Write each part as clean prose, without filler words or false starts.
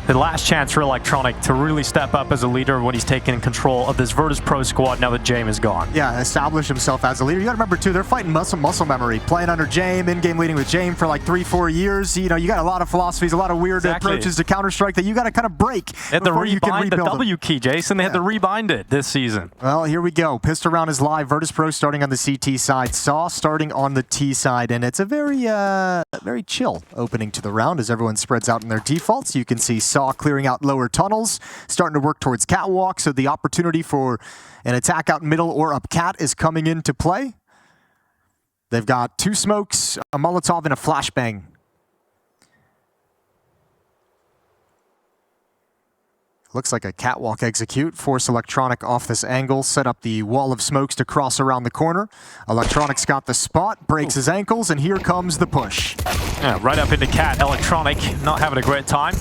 the last chance for Electronic to really step up as a leader when he's taking control of this Virtus.pro squad now that James is gone. Yeah, establish himself as a leader. You got to remember, too, they're fighting muscle memory. Playing under James, in-game leading with James for like 3-4 years. You know, you got a lot of philosophies, a lot of weird approaches to Counter-Strike that you got to kind of break. They had to rebind the W key, Jason. They had to rebind it this season. Well, here we go. Pistol round is live. Virtus.pro starting on the CT side. sAw starting on the T side. And it's a very chill opening to the round as everyone spreads out in their defaults. You can see sAw clearing out lower tunnels, starting to work towards catwalk, so the opportunity for an attack out middle or up cat is coming into play. They've got 2 smokes, a Molotov, and a flashbang. Looks like a catwalk execute. Force Electronic off this angle, set up the wall of smokes to cross around the corner. Electronic's got the spot, breaks his ankles, and here comes the push. Yeah, right up into cat. Electronic not having a great time.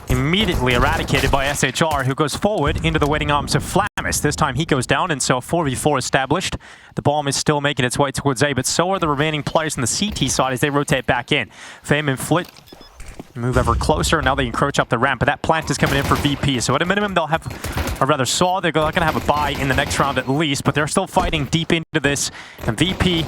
Immediately eradicated by sHR, who goes forward into the waiting arms of Flamis. This time he goes down, and so 4v4 established. The bomb is still making its way towards A, but so are the remaining players on the CT side as they rotate back in. Fame and Flit move ever closer. Now they encroach up the ramp, but that plant is coming in for VP. So at a minimum, they'll have, or rather sAw, they're going to have a bye in the next round at least, but they're still fighting deep into this. And VP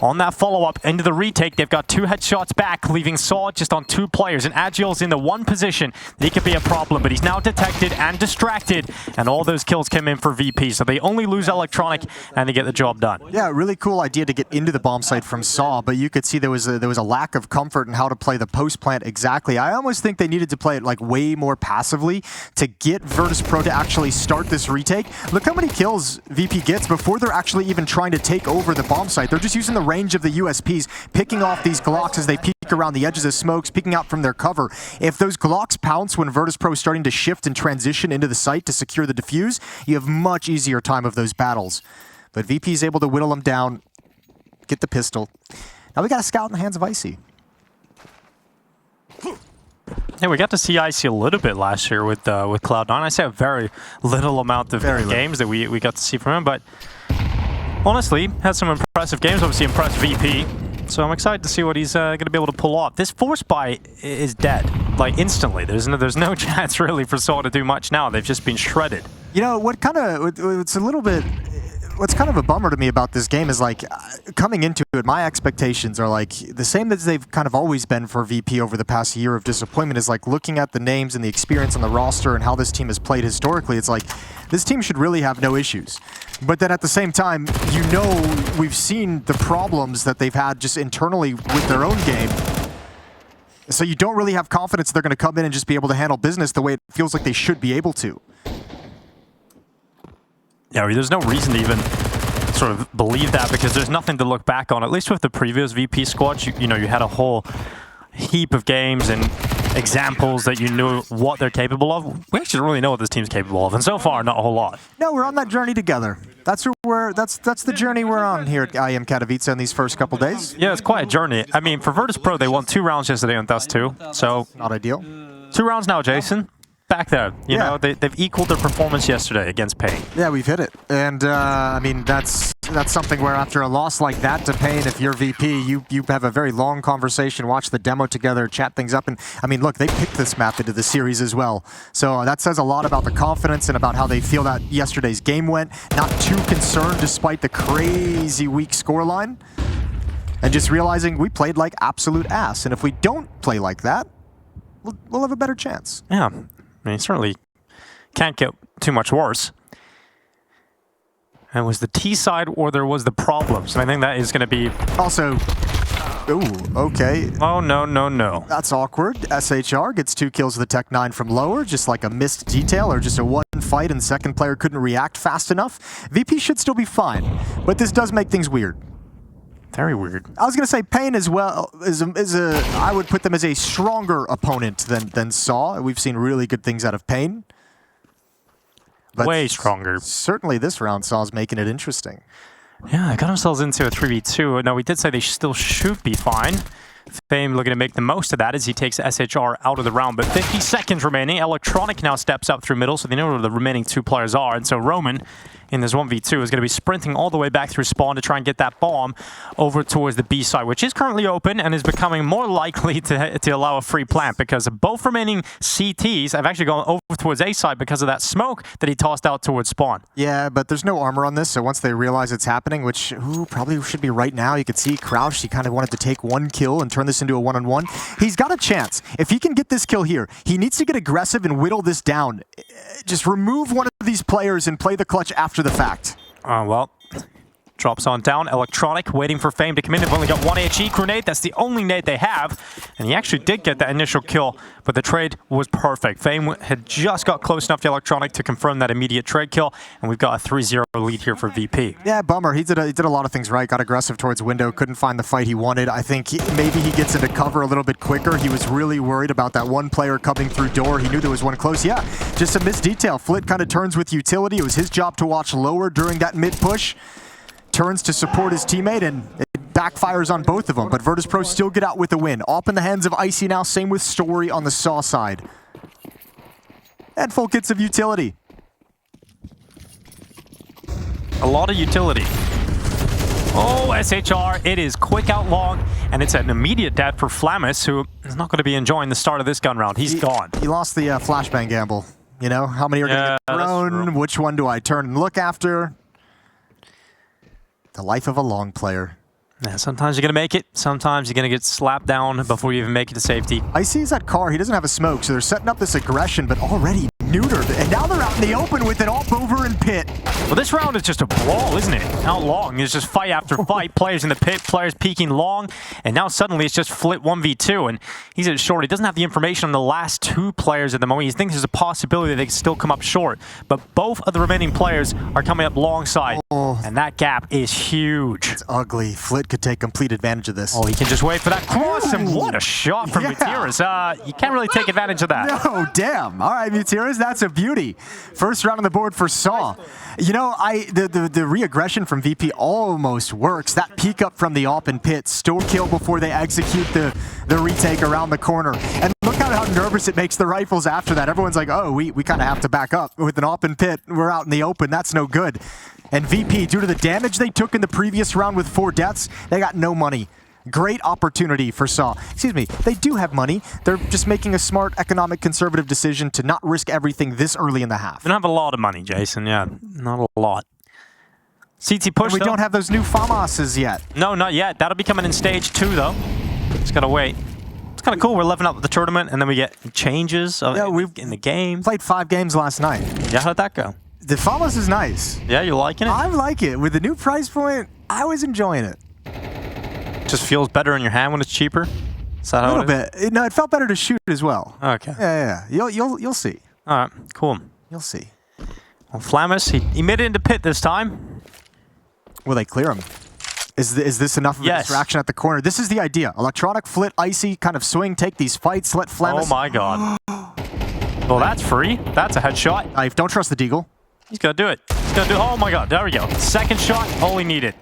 on that follow-up into the retake, they've got 2 headshots back, leaving sAw just on 2 players. And Agile's in the one position that he could be a problem, but he's now detected and distracted, and all those kills came in for VP. So they only lose Electronic, and they get the job done. Yeah, really cool idea to get into the bomb site from sAw, but you could see there was a lack of comfort in how to play the post plant exactly. I almost think they needed to play it like way more passively to get Virtus.pro to actually start this retake. Look how many kills VP gets before they're actually even trying to take over the bomb site. They're just using the range of the USPs, picking off these Glocks as they peek around the edges of smokes, peeking out from their cover. If those Glocks pounce when Virtus.pro is starting to shift and transition into the site to secure the defuse, you have much easier time of those battles. But VP is able to whittle them down, get the pistol. Now we got a scout in the hands of Icy. Yeah, we got to see Icy a little bit last year with Cloud9. I say a very little amount of games that we got to see from him, but honestly, had some impressive games. Obviously impressed VP, so I'm excited to see what he's going to be able to pull off. This force buy is dead, like instantly. There's no chance really for sAw to do much now. They've just been shredded. You know what? What's kind of a bummer to me about this game is, like, coming into it, my expectations are like the same as they've kind of always been for VP over the past year of disappointment. Is like looking at the names and the experience on the roster and how this team has played historically. It's like this team should really have no issues. But then at the same time, you know, we've seen the problems that they've had just internally with their own game. So you don't really have confidence they're going to come in and just be able to handle business the way it feels like they should be able to. Yeah, there's no reason to even sort of believe that because there's nothing to look back on. At least with the previous VP squads, you know, you had a whole heap of games and examples that you knew what they're capable of. We actually don't really know what this team's capable of, and so far, not a whole lot. No, we're on that journey together. That's the journey we're on here at IEM Katowice in these first couple days. Yeah, it's quite a journey. I mean, for Virtus.pro, they won 2 rounds yesterday on Dust2, so not ideal. 2 rounds now, Jason. Back there, you know, they've equaled their performance yesterday against Pain. Yeah, we've hit it, and I mean that's something where after a loss like that to Pain, if you're VP, you have a very long conversation, watch the demo together, chat things up, and I mean, look, they picked this map into the series as well, so that says a lot about the confidence and about how they feel that yesterday's game went. Not too concerned despite the crazy weak scoreline, and just realizing we played like absolute ass, and if we don't play like that, we'll have a better chance. Yeah. I mean, certainly can't get too much worse. And was the T side or there was the problems? And I think that is going to be... Also, ooh, okay. Oh, no. That's awkward. sHR gets 2 kills with the Tech-9 from lower, just like a missed detail or just a one fight and second player couldn't react fast enough. VP should still be fine, but this does make things weird. Very weird. I was going to say Pain as well I would put them as a stronger opponent than sAw. We've seen really good things out of Pain. But way stronger. Certainly this round sAw's making it interesting. Yeah, they got themselves into a 3v2. Now, we did say they still should be fine. Fame looking to make the most of that as he takes sHR out of the round. But 50 seconds remaining. Electronic now steps up through middle, so they know where the remaining 2 players are. And so Roman in this 1v2 is going to be sprinting all the way back through spawn to try and get that bomb over towards the B side, which is currently open and is becoming more likely to allow a free plant because both remaining CTs have actually gone over towards A side because of that smoke that he tossed out towards spawn. Yeah, but there's no armor on this, so once they realize it's happening, which probably should be right now, you could see crouched. He kind of wanted to take one kill and turn this into a one-on-one. He's got a chance. If he can get this kill here, he needs to get aggressive and whittle this down. Just remove one of these players and play the clutch after the fact. Well, drops on down. Electronic waiting for Fame to come in. They've only got one HE grenade. That's the only nade they have. And he actually did get that initial kill, but the trade was perfect. Fame had just got close enough to Electronic to confirm that immediate trade kill, and we've got a 3-0 lead here for VP. Yeah, bummer. He did a lot of things right. Got aggressive towards window. Couldn't find the fight he wanted. I think maybe he gets into cover a little bit quicker. He was really worried about that one player coming through door. He knew there was one close. Yeah, just a missed detail. Flit kind of turns with utility. It was his job to watch lower during that mid push. Turns to support his teammate, and it backfires on both of them, but Virtus.pro still get out with a win. Up in the hands of Icy now, same with Story on the sAw side. And full kits of utility. A lot of utility. Oh, SHR, it is quick out long, and it's an immediate death for Flamis, who is not going to be enjoying the start of this gun round. He's gone. He lost the flashbang gamble. You know, how many are going to get thrown? Which one do I turn and look after? The life of a long player. Yeah, sometimes you're going to make it. Sometimes you're going to get slapped down before you even make it to safety. Icy is that car. He doesn't have a smoke, so they're setting up this aggression, but already neutered. And now they're out in the open with an all-over and pit. Well, this round is just a brawl, isn't it? Out long. It's just fight after fight. Players in the pit, players peeking long. And now suddenly it's just Flit 1v2. And he's at short. He doesn't have the information on the last two players at the moment. He thinks there's a possibility they can still come up short. But both of the remaining players are coming up long side. Oh. And that gap is huge. It's ugly. Flit could take complete advantage of this. Oh, he can just wait for that cross. And what a shot from Mutiras. You can't really take advantage of that. No, damn. All right, Mutiras, that's a beauty. First round on the board for sAw. You know, the re-aggression from VP almost works. That peek up from the open pit, store kill before they execute the retake around the corner. And look at how nervous it makes the rifles after that. Everyone's like, oh, we kind of have to back up. With an open pit, we're out in the open. That's no good. And VP, due to the damage they took in the previous round with 4 deaths, they got no money. Great opportunity for sAw. Excuse me, they do have money. They're just making a smart, economic, conservative decision to not risk everything this early in the half. They don't have a lot of money, Jason. Yeah, not a lot. CT push, and we don't have those new FAMASs yet. No, not yet. That'll be coming in stage 2, though. Just gotta wait. It's kind of cool. We're leveling up the tournament, and then we get changes in the game. Played 5 games last night. Yeah, how'd that go? The FAMAS is nice. Yeah, you liking it? I like it. With the new price point, I was enjoying it. Just feels better in your hand when it's cheaper? Is that how a little bit. No, it felt better to shoot as well. Okay. Yeah. You'll see. All right, cool. You'll see. Well, Flamis, he made it into pit this time. Will they clear him? Is this enough of a distraction at the corner? This is the idea. Electronic, Flit, Icy, kind of swing, take these fights, let Flamis... Oh my god. Well, that's free. That's a headshot. Don't trust the Deagle. He's gonna do it. Oh my god, there we go. Second shot, all he needed.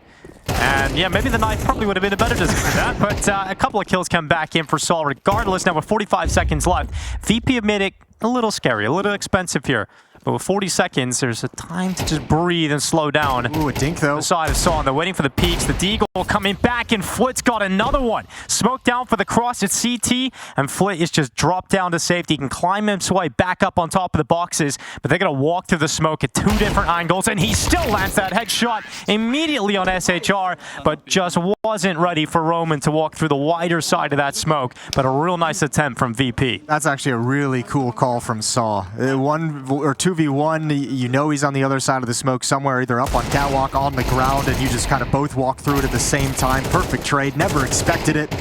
And yeah, maybe the knife probably would have been a better decision for that, but a couple of kills come back in for sAw regardless. Now with 45 seconds left, VP have made it a little scary, a little expensive here. But with 40 seconds, there's a time to just breathe and slow down. Ooh, a dink though. The side of sAw, they're waiting for the peaks. The Deagle coming back, and Flit's got another one. Smoke down for the cross at CT, and Flit is just dropped down to safety. He can climb his way back up on top of the boxes, but they're going to walk through the smoke at 2 different angles, and he still lands that headshot immediately on SHR, but just wasn't ready for Roman to walk through the wider side of that smoke. But a real nice attempt from VP. That's actually a really cool call from sAw. 1 or 2v1, you know he's on the other side of the smoke somewhere, either up on catwalk, on the ground, and you just kind of both walk through it at the same time. Perfect trade, never expected it.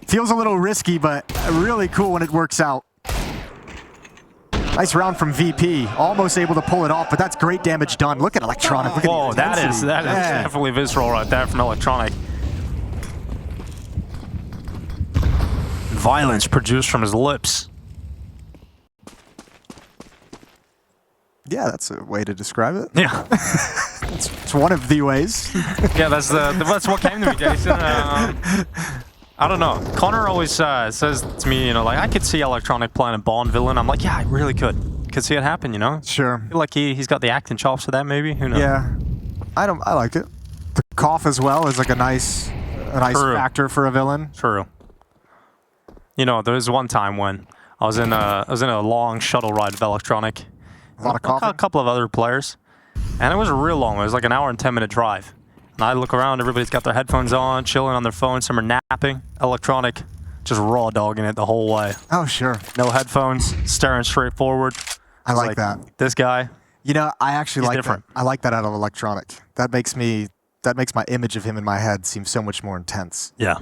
Feels a little risky, but really cool when it works out. Nice round from VP, almost able to pull it off, but that's great damage done. Look at Electronic. Look at whoa, that is definitely visceral right there from Electronic. Violence produced from his lips. Yeah, that's a way to describe it. Yeah. it's one of the ways. Yeah, that's what came to me, Jason. I don't know. Connor always says to me, you know, like, I could see Electronic playing a Bond villain. I'm like, yeah, I really could could see it happen, you know? Sure. I feel like he's got the acting chops for that, maybe. Who knows? Yeah. I like it. The cough as well is like a nice factor for a villain. True. You know, there was one time when I was in a long shuttle ride with Electronic. A lot of coughing. A couple of other players. And it was a real long one. It was like an hour and 10-minute drive. And I look around, everybody's got their headphones on, chilling on their phones, some are napping. Electronic, just raw dogging it the whole way. Oh, sure. No headphones, staring straight forward. I like that. This guy. You know, I actually like different. that. I like that out of Electronic. That makes my image of him in my head seem so much more intense. Yeah.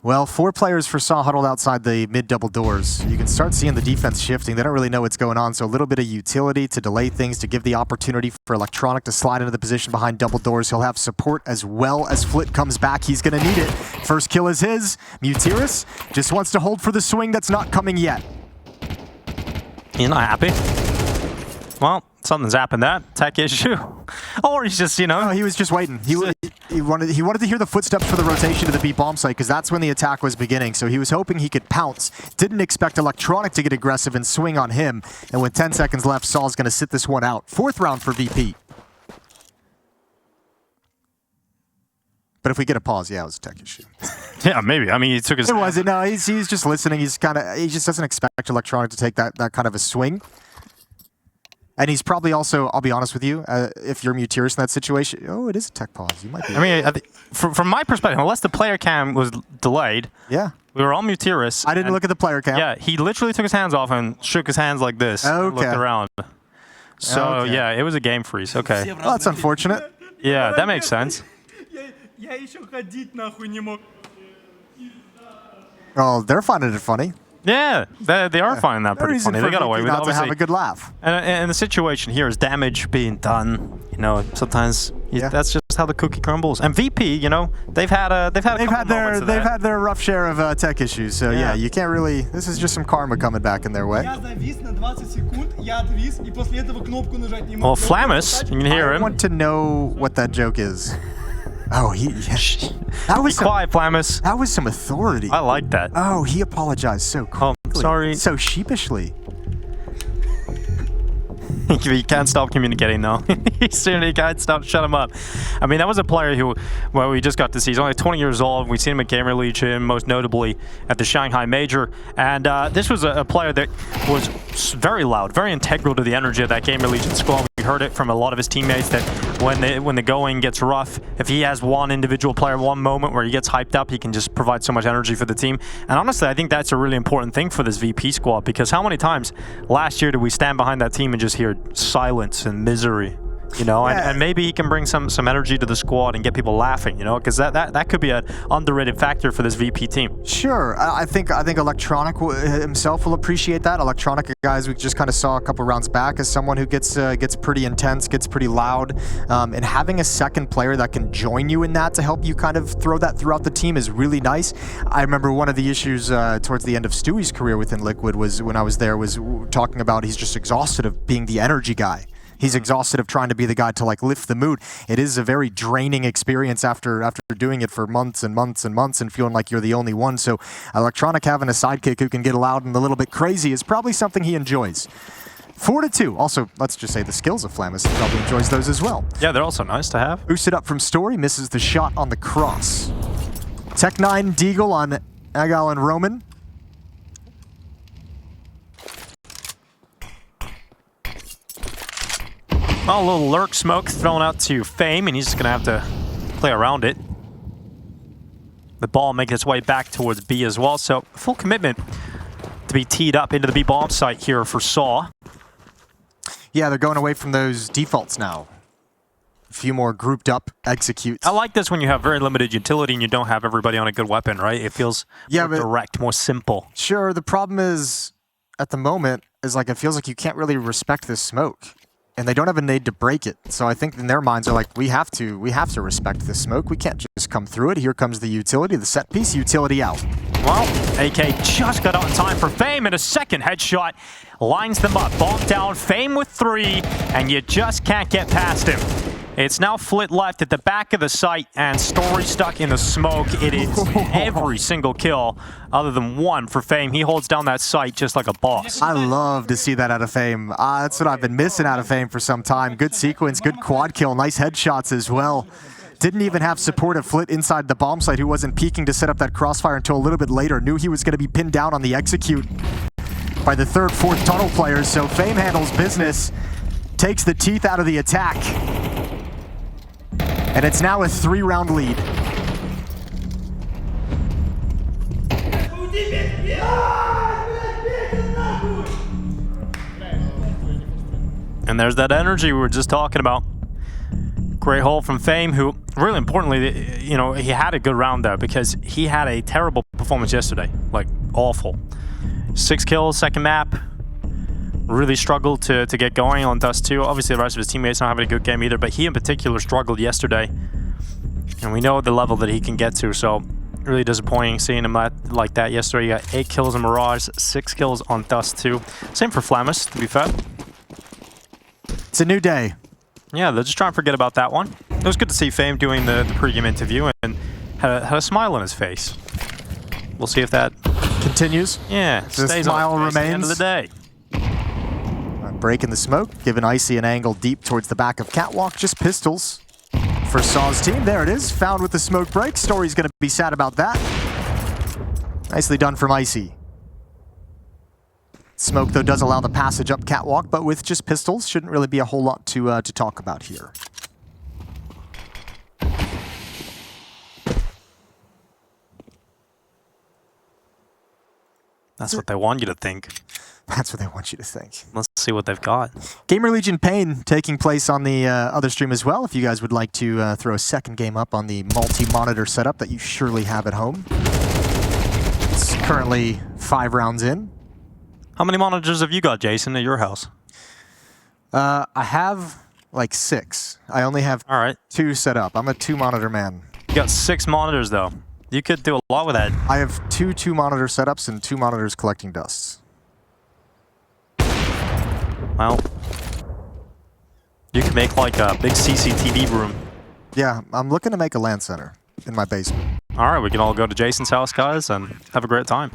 Well, 4 players for sAw huddled outside the mid-double doors. You can start seeing the defense shifting. They don't really know what's going on, so a little bit of utility to delay things, to give the opportunity for Electronic to slide into the position behind double doors. He'll have support as well as Flit comes back. He's going to need it. First kill is his. Mutiris just wants to hold for the swing that's not coming yet. He's not happy. Well, something's happened that. Tech issue. Or he's just, you know. No, he was just waiting. He wanted to hear the footsteps for the rotation to the B bomb site because that's when the attack was beginning. So he was hoping he could pounce. Didn't expect Electronic to get aggressive and swing on him. And with 10 seconds left, sAw's going to sit this one out. 4th round for VP. But if we get a pause, yeah, it was a tech issue. Yeah, maybe. I mean, he took his... It wasn't. No, he's just listening. He just doesn't expect Electronic to take that kind of a swing. And he's probably also, I'll be honest with you, if you're Mutiris in that situation, oh, it is a tech pause. You might be. I mean, from my perspective, unless the player cam was delayed, yeah, we were all Mutiris. I didn't look at the player cam. Yeah, he literally took his hands off and shook his hands like this. Okay. And looked around. So, yeah, it was a game freeze. Okay. Well, that's unfortunate. Yeah, that makes sense. Oh, they're finding it funny. Yeah, they are finding that pretty funny. They got away with it. Obviously, to have a good laugh. And the situation here is damage being done. You know, sometimes that's just how the cookie crumbles. And VP, you know, they've had their rough share of tech issues. So yeah, you can't really. This is just some karma coming back in their way. Well, Flamus, you can hear him. I want to know what that joke is. Oh, that was quiet, Flamus. That was some authority. I like that. Oh, he apologized so quickly. Oh, sorry. So sheepishly. He can't stop communicating though. He can't stop. Shut him up. I mean, that was a player who, well, we just got to see. He's only 20 years old. We've seen him at Gamer Legion, most notably at the Shanghai Major. And this was a player that was very loud, very integral to the energy of that Gamer Legion squad. We heard it from a lot of his teammates that when the going gets rough, if he has one individual player, one moment where he gets hyped up, he can just provide so much energy for the team. And honestly, I think that's a really important thing for this VP squad, because how many times last year did we stand behind that team and just hear silence and misery? You know, and maybe he can bring some energy to the squad and get people laughing, you know, because that could be an underrated factor for this VP team. Sure, I think Electronic himself will appreciate that. Electronic, guys, we just kind of saw a couple rounds back, as someone who gets pretty intense, gets pretty loud, and having a second player that can join you in that to help you kind of throw that throughout the team is really nice. I remember one of the issues towards the end of Stewie's career within Liquid was when I was there was talking about he's just exhausted of being the energy guy. He's exhausted of trying to be the guy to like lift the mood. It is a very draining experience after doing it for months and months and months and feeling like you're the only one. So Electronic having a sidekick who can get loud and a little bit crazy is probably something he enjoys. 4-2. Also, let's just say the skills of Flamus, he probably enjoys those as well. Yeah, they're also nice to have. Boosted up from Story, misses the shot on the cross. Tech9 Deagle on Agal and Roman. Well, a little lurk smoke thrown out to Fame, and he's just going to have to play around it. The ball making its way back towards B as well, so full commitment to be teed up into the B bomb site here for sAw. Yeah, they're going away from those defaults now. A few more grouped up executes. I like this when you have very limited utility and you don't have everybody on a good weapon, right? It feels more direct, more simple. Sure, the problem is, at the moment, is like it feels like you can't really respect this smoke. And they don't have a nade to break it. So I think in their minds are like, we have to respect this smoke. We can't just come through it. Here comes the utility, the set piece, utility out. Well, AK just got out in time for Fame, and a second headshot lines them up. Bomb down, Fame with 3, and you just can't get past him. It's now Flit left at the back of the site, and Story stuck in the smoke. It is every single kill, other than one for Fame. He holds down that site just like a boss. I love to see that out of Fame. That's what I've been missing out of Fame for some time. Good sequence, good quad kill, nice headshots as well. Didn't even have support of Flit inside the bomb site, who wasn't peeking to set up that crossfire until a little bit later. Knew he was going to be pinned down on the execute by the third, fourth tunnel players. So Fame handles business, takes the teeth out of the attack. And it's now a 3-round lead. And there's that energy we were just talking about. Great hole from Fame, who, really importantly, you know, he had a good round there because he had a terrible performance yesterday. Like, awful. 6 kills, second map. Really struggled to get going on Dust2. Obviously, the rest of his teammates not having a good game either, but he in particular struggled yesterday. And we know the level that he can get to, so really disappointing seeing him like that yesterday. He got 8 kills in Mirage, 6 kills on Dust2. Same for Flamus, to be fair. It's a new day. Yeah, they're just trying to forget about that one. It was good to see Fame doing the pre-game interview and had a smile on his face. We'll see if that continues. Yeah, the stays smile on remains. At the end of the day. Breaking the smoke, giving Icy an angle deep towards the back of Catwalk. Just pistols for sAw's team. There it is, found with the smoke break. Story's going to be sad about that. Nicely done from Icy. Smoke, though, does allow the passage up Catwalk, but with just pistols, shouldn't really be a whole lot to talk about here. That's what they want you to think. That's what they want you to think. Let's see what they've got. Gamer Legion Pain taking place on the other stream as well. If you guys would like to throw a second game up on the multi-monitor setup that you surely have at home. It's currently 5 rounds in. How many monitors have you got, Jason, at your house? I have like 6. I only have 2 set up. I'm a 2-monitor man. You got 6 monitors, though. You could do a lot with that. I have 2 2-monitor setups and 2 monitors collecting dusts. Well, you can make like a big CCTV room. Yeah, I'm looking to make a LAN center in my basement. All right, we can all go to Jason's house, guys, and have a great time.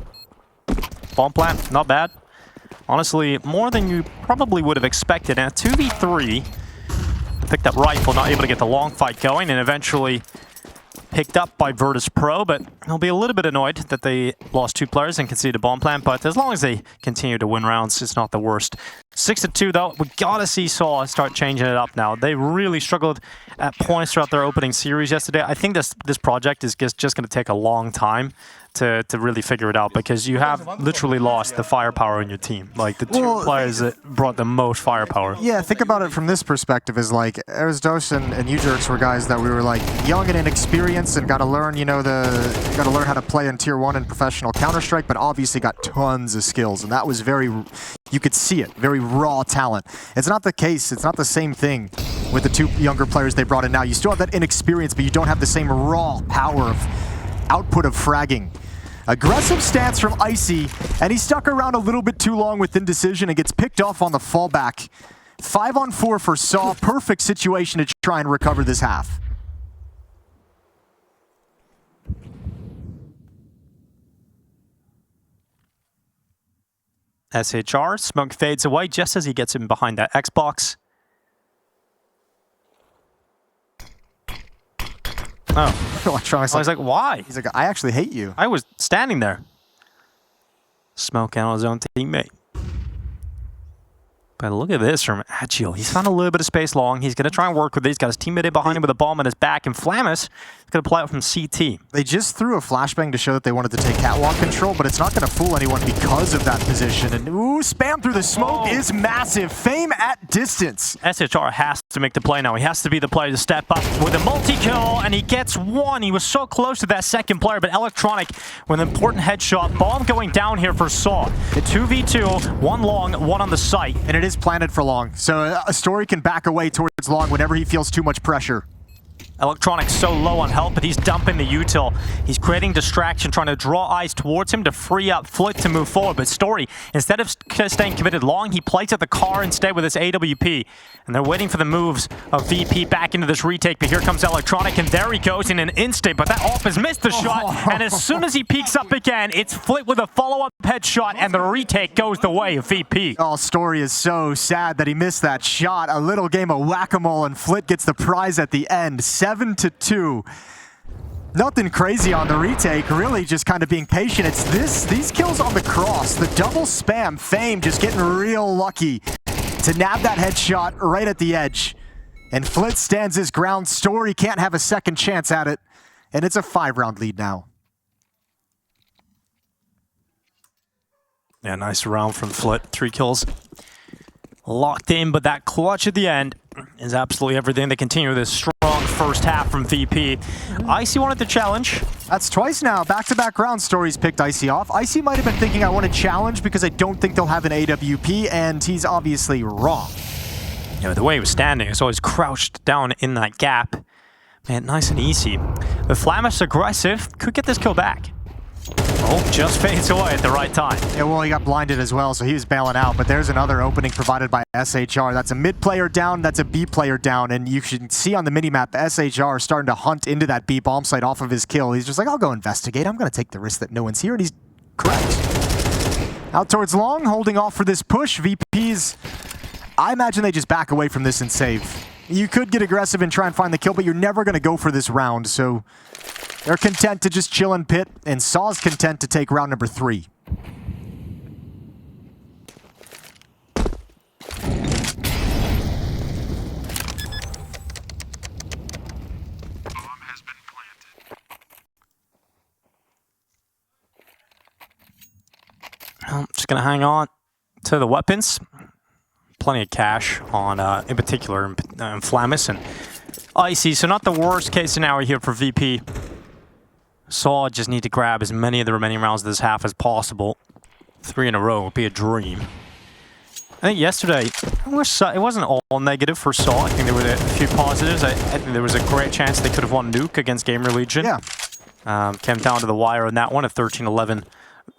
Bomb plant, not bad. Honestly, more than you probably would have expected. And 2v3, picked up rifle, not able to get the long fight going, and eventually picked up by Virtus.pro, but he'll be a little bit annoyed that they lost 2 players and conceded a bomb plant, but as long as they continue to win rounds, it's not the worst. 6-2 though, we gotta see sAw start changing it up now. They really struggled at points throughout their opening series yesterday. I think this project is just gonna take a long time to really figure it out, because you have literally lost the firepower in your team. Like the 2 players that brought the most firepower. Yeah, think about it from this perspective is like Erisdos and you jerks were guys that we were like young and inexperienced and got to learn, you know, got to learn how to play in Tier 1 and professional Counter-Strike, but obviously got tons of skills, and that was very, you could see it, very raw talent. It's not the case, it's not the same thing with the 2 younger players they brought in now. You still have that inexperience, but you don't have the same raw power of output of fragging. Aggressive stance from Icy, and he stuck around a little bit too long with indecision and gets picked off on the fallback. 5-on-4 for sAw, perfect situation to try and recover this half. SHR, smoke fades away just as he gets in behind that Xbox. Oh. Electronics. I was like, why? He's like, I actually hate you. I was standing there. Smoking on his own teammate. But look at this from Agile. He's found a little bit of space long. He's going to try and work with it. He's got his teammate in behind him with a bomb on his back. And Flamus is going to play out from CT. They just threw a flashbang to show that they wanted to take catwalk control, but it's not going to fool anyone because of that position. And ooh, spam through the smoke is massive. Fame at distance. SHR has to make the play now. He has to be the player to step up with a multi-kill, and he gets 1. He was so close to that second player, but Electronic with an important headshot. Bomb going down here for sAw. 2v2, 1 long, 1 on the site. And it is planted for long, so a Story can back away towards long whenever he feels too much pressure. Electronic so low on health, but he's dumping the util. He's creating distraction, trying to draw eyes towards him to free up Flit to move forward. But Story, instead of staying committed long, he plays at the car instead with his AWP. And they're waiting for the moves of VP back into this retake. But here comes Electronic, and there he goes in an instant. But that AWP has missed the shot. And as soon as he peeks up again, it's Flit with a follow-up headshot, and the retake goes the way of VP. Oh, Story is so sad that he missed that shot. A little game of whack-a-mole, and Flit gets the prize at the end. 7-2. Nothing crazy on the retake, really just kind of being patient. It's these kills on the cross, the double spam, Fame just getting real lucky to nab that headshot right at the edge. And Flit stands his ground. Story can't have a second chance at it, and it's a 5-round lead now. Yeah, nice round from Flit. 3 kills locked in, but that clutch at the end is absolutely everything. They continue this strong first half from VP. Icy wanted to challenge. That's twice now. Back-to-back round. Story's picked Icy off. Icy might have been thinking, I want to challenge because I don't think they'll have an AWP, and he's obviously wrong. You know, the way he was standing, it's always crouched down in that gap. Man, nice and easy. The Flamish aggressive could get this kill back. Oh, just fades away at the right time. Yeah, well, he got blinded as well, so he was bailing out. But there's another opening provided by sHR. That's a mid player down, that's a B player down. And you can see on the minimap, sHR starting to hunt into that B bomb site off of his kill. He's just like, I'll go investigate. I'm going to take the risk that no one's here. And he's correct. Out towards long, holding off for this push. VP's, I imagine they just back away from this and save. You could get aggressive and try and find the kill, but you're never going to go for this round. So they're content to just chill in pit, and saw's content to take round number 3. I'm just going to hang on to the weapons. Plenty of cash on, in particular, Flamis and Icy. So not the worst case scenario here for VP. sAw just need to grab as many of the remaining rounds of this half as possible. 3 in a row would be a dream. I think yesterday, it wasn't all negative for sAw. I think there were a few positives. I think there was a great chance they could have won Nuke against Gamer Legion. Yeah. Came down to the wire on that one, a 13-11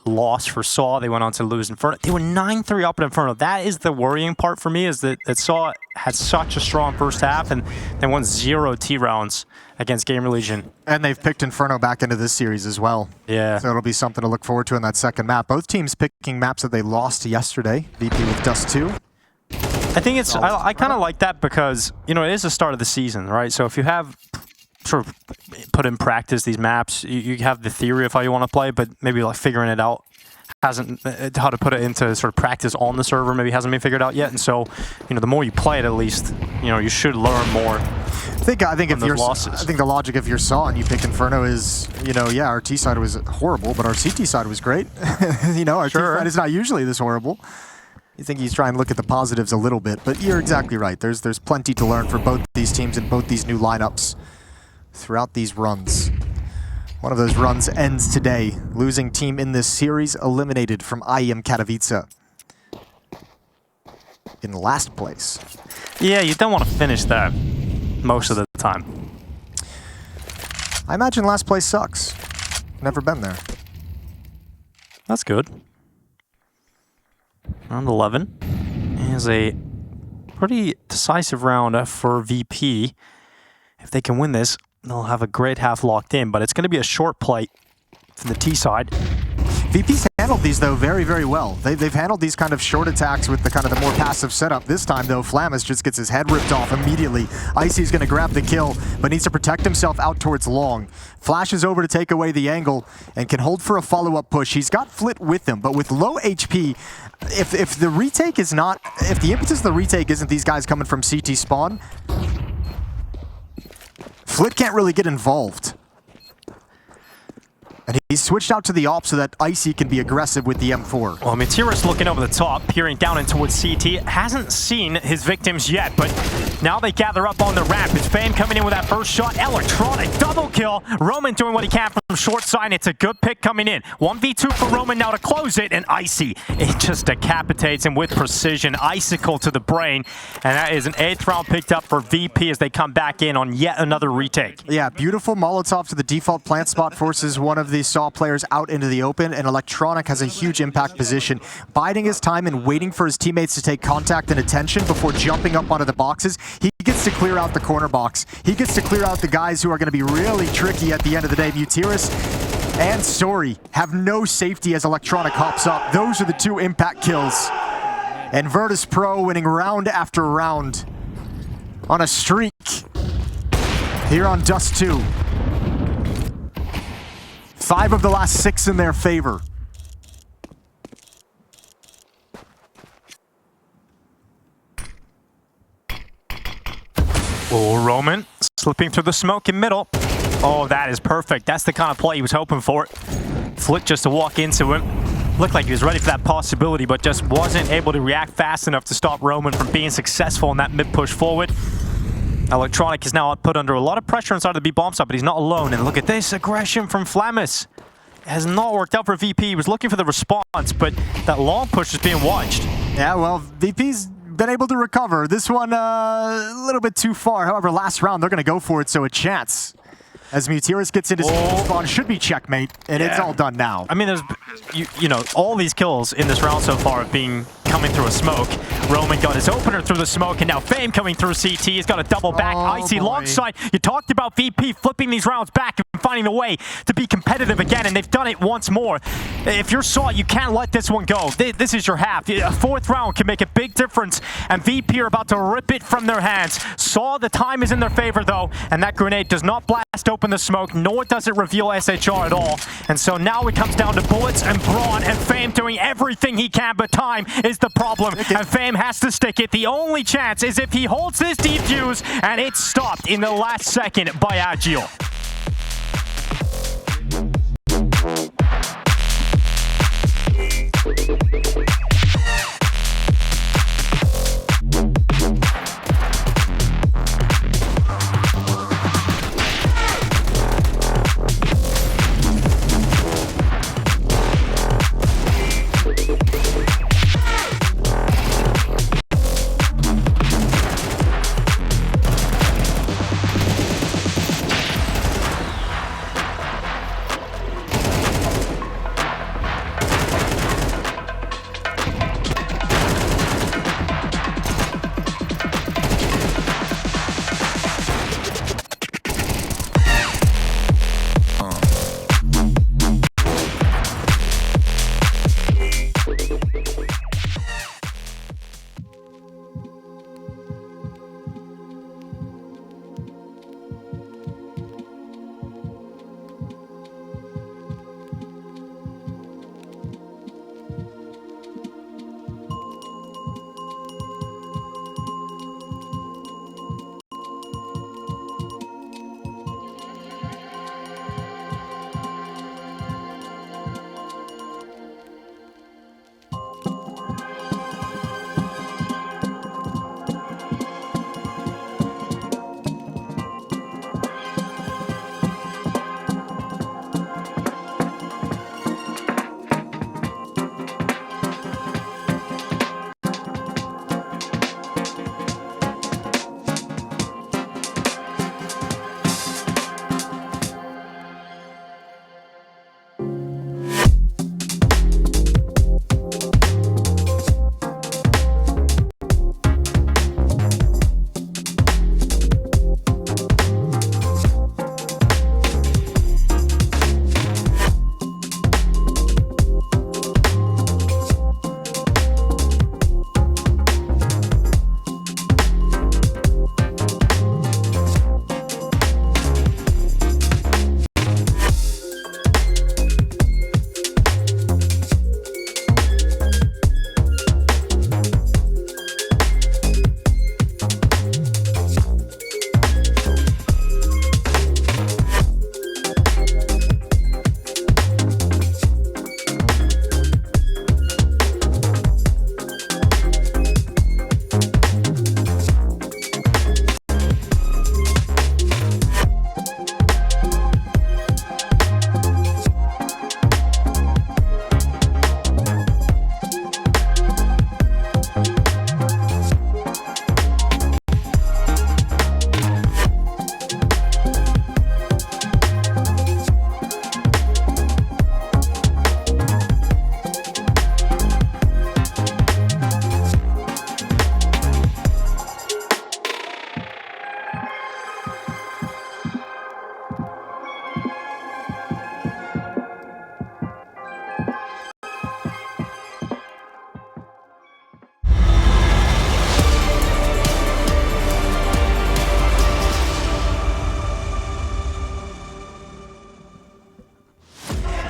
loss for sAw. They went on to lose Inferno. They were 9-3 up at Inferno. That is the worrying part for me, is that sAw had such a strong first half and they won 0 T rounds against Gamer Legion. And they've picked Inferno back into this series as well. Yeah. So it'll be something to look forward to in that second map. Both teams picking maps that they lost yesterday. VP with Dust2. I think it's, I kind of like that because, you know, it is the start of the season, right? So if you have sort of put in practice these maps, you have the theory of how you want to play, but maybe like figuring it out hasn't, how to put it into sort of practice on the server maybe hasn't been figured out yet. And so, you know, the more you play it, at least, you know, you should learn more. I think if you're, I think the logic if you're sAw and you pick Inferno is, you know, yeah, our T side was horrible, but our CT side was great. You know, our T side is not usually this horrible. You think he's trying to look at the positives a little bit, but you're exactly right. There's plenty to learn for both these teams and both these new lineups throughout these runs. One of those runs ends today. Losing team in this series eliminated from IEM Katowice in last place. Yeah, you don't want to finish that most of the time. I imagine last place sucks. Never been there. That's good. Round 11 is a pretty decisive round for VP. If they can win this, they'll have a great half locked in, but it's going to be a short play from the T side. VP's handled these, though, very, very well. They've handled these kind of short attacks with the kind of the more passive setup. This time, though, Flamis just gets his head ripped off immediately. Icy's going to grab the kill, but needs to protect himself out towards long. Flashes over to take away the angle and can hold for a follow-up push. He's got Flit with him, but with low HP, if the retake is not, if the impetus of the retake isn't these guys coming from CT spawn, Flit can't really get involved. And he's switched out to the AWP so that Icy can be aggressive with the M4. Well, Matiris looking over the top, peering down in towards CT. Hasn't seen his victims yet, but Now they gather up on the ramp. It's Fame coming in with that first shot. Electronic double kill. Roman doing what he can from short side. It's a good pick coming in. 1v2 for Roman now to close it, and Icy, it just decapitates him with precision. Icicle to the brain, and that is an 8th round picked up for VP as they come back in on yet another retake. Yeah, beautiful Molotov to the default plant spot, forces one of the sAw players out into the open, and Electronic has a huge impact position, biding his time and waiting for his teammates to take contact and attention before jumping up onto the boxes. He gets to clear out the corner box. He gets to clear out the guys who are going to be really tricky at the end of the day. Mutiris and Story have no safety as Electronic hops up. Those are the 2 impact kills. And Virtus.pro winning round after round on a streak here on Dust2. 5 of the last 6 in their favor. Oh, Roman slipping through the smoke in middle. Oh, that is perfect. That's the kind of play he was hoping for. Flick just to walk into him. Looked like he was ready for that possibility, but just wasn't able to react fast enough to stop Roman from being successful in that mid-push forward. Electronic is now put under a lot of pressure inside of the B-bomb site, but he's not alone. And look at this aggression from Flamis. It has not worked out for VP. He was looking for the response, but that long push is being watched. Yeah, well, VP's been able to recover. This one a little bit too far. However, last round, they're going to go for it, so a chance. As Mutiris gets into spawn, should be checkmate, and it's all done now. I mean, there's, you know, all these kills in this round so far have been coming through a smoke. Roman got his opener through the smoke, and now Fame coming through CT. He's got a double back. Icy long side. You talked about VP flipping these rounds back and finding a way to be competitive again, and they've done it once more. If you're sAw, you can't let this one go. This is your half. A 4th round can make a big difference, and VP are about to rip it from their hands. sAw, the time is in their favor, though, and that grenade does not blast open the smoke, nor does it reveal sHR at all. And so now it comes down to bullets and brawn, and Fame doing everything he can, but time is the problem, and Fame has to stick it. The only chance is if he holds this defuse, and it's stopped in the last second by Agile.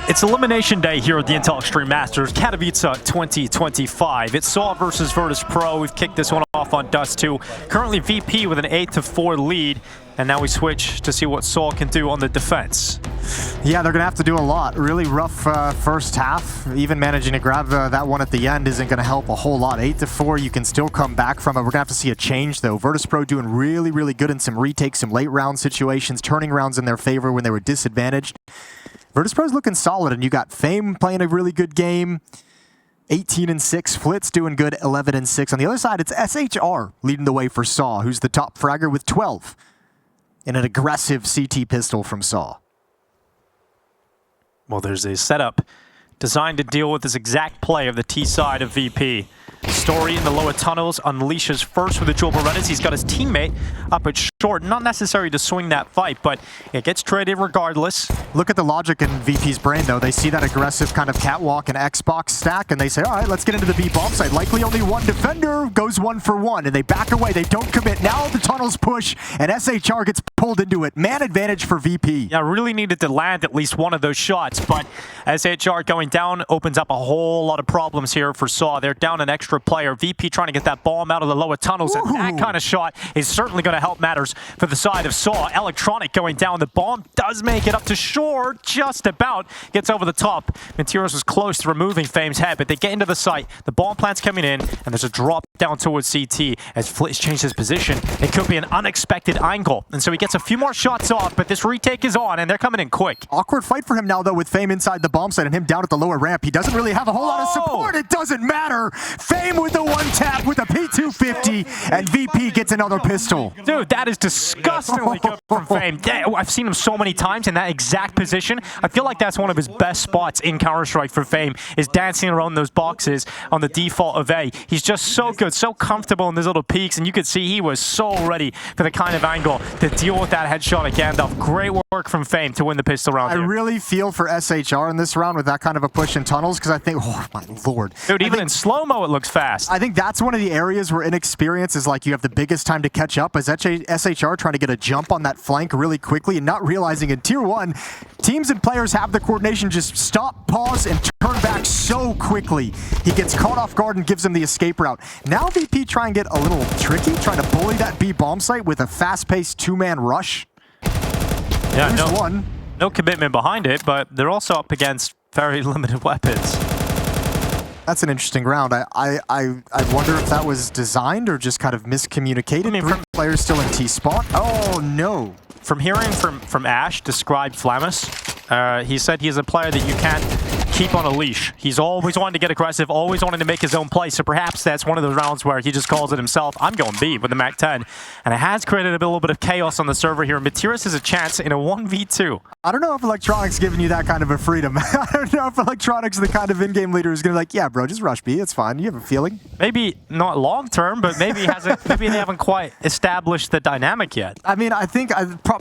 It's elimination day here at the Intel Extreme Masters, Katowice 2025. It's sAw versus Virtus.pro. We've kicked this one off on Dust2. Currently VP with an 8-4 lead, and now we switch to see what sAw can do on the defense. Yeah, they're going to have to do a lot. Really rough first half. Even managing to grab that one at the end isn't going to help a whole lot. 8-4, you can still come back from it. We're going to have to see a change, though. Virtus.pro doing really, really good in some retakes, some late round situations, turning rounds in their favor when they were disadvantaged. Virtus.pro's looking solid, and you got Fame playing a really good game. 18-6. Flitz doing good, 11-6. On the other side, it's sAw leading the way for sAw, who's the top fragger with 12. And an aggressive CT pistol from sAw. Well, there's a setup designed to deal with this exact play of the T side of VP. Story in the lower tunnels unleashes first with the dual Berettas. He's got his teammate up at short. Not necessary to swing that fight, but it gets traded regardless. Look at the logic in VP's brain, though. They see that aggressive kind of catwalk and Xbox stack, and they say, all right, let's get into the B bomb site. Likely only one defender goes 1 for 1, and they back away. They don't commit. Now the tunnels push, and sAw gets pulled into it. Man advantage for VP. Yeah, really needed to land at least one of those shots, but sAw going down opens up a whole lot of problems here for sAw. They're down an extra player. VP trying to get that bomb out of the lower tunnels, and that kind of shot is certainly going to help matters for the side of sAw. Electronic going down. The bomb does make it up to shore, just about. Gets over the top. Mentiras was close to removing Fame's head, but they get into the site. The bomb plant's coming in, and there's a drop down towards CT. As Flitz changed his position, it could be an unexpected angle, and so he gets a few more shots off, but this retake is on, and they're coming in quick. Awkward fight for him now, though, with Fame inside the bomb site and him down at the lower ramp. He doesn't really have a whole lot of support. It doesn't matter. Fame with the one tap with a P250, and VP gets another pistol. Dude, that is disgustingly good from Fame. I've seen him so many times in that exact position. I feel like that's one of his best spots in Counter-Strike for Fame, is dancing around those boxes on the default of A. He's just so good, so comfortable in those little peaks, and you could see he was so ready for the kind of angle to deal with that headshot at Gandalf. Great work from Fame to win the pistol round. I really feel for sAw in this round with that kind of a push in tunnels, because I think, oh my lord. Dude, even in slow-mo it looks fast. I think that's one of the areas where inexperience is like you have the biggest time to catch up, as sAR trying to get a jump on that flank really quickly and not realizing in Tier 1, teams and players have the coordination, just stop, pause, and turn back so quickly. He gets caught off guard and gives him the escape route. Now VP try and get a little tricky, trying to bully that B bomb site with a fast-paced 2-man rush. Yeah, no commitment behind it, but they're also up against very limited weapons. That's an interesting round. I wonder if that was designed or just kind of miscommunicated. I mean, from players still in T-spot. Oh no! From hearing from Ash describe Flamus, he said he's a player that you can't keep on a leash. He's always wanting to get aggressive, always wanting to make his own play. So perhaps that's one of those rounds where he just calls it himself. I'm going B with the MAC-10. And it has created a little bit of chaos on the server here. Mentiras has a chance in a 1v2. I don't know if Electronic's giving you that kind of a freedom. I don't know if Electronic's the kind of in-game leader who's going to be like, yeah, bro, just rush B. It's fine. You have a feeling. Maybe not long-term, but maybe maybe they haven't quite established the dynamic yet. I mean, I think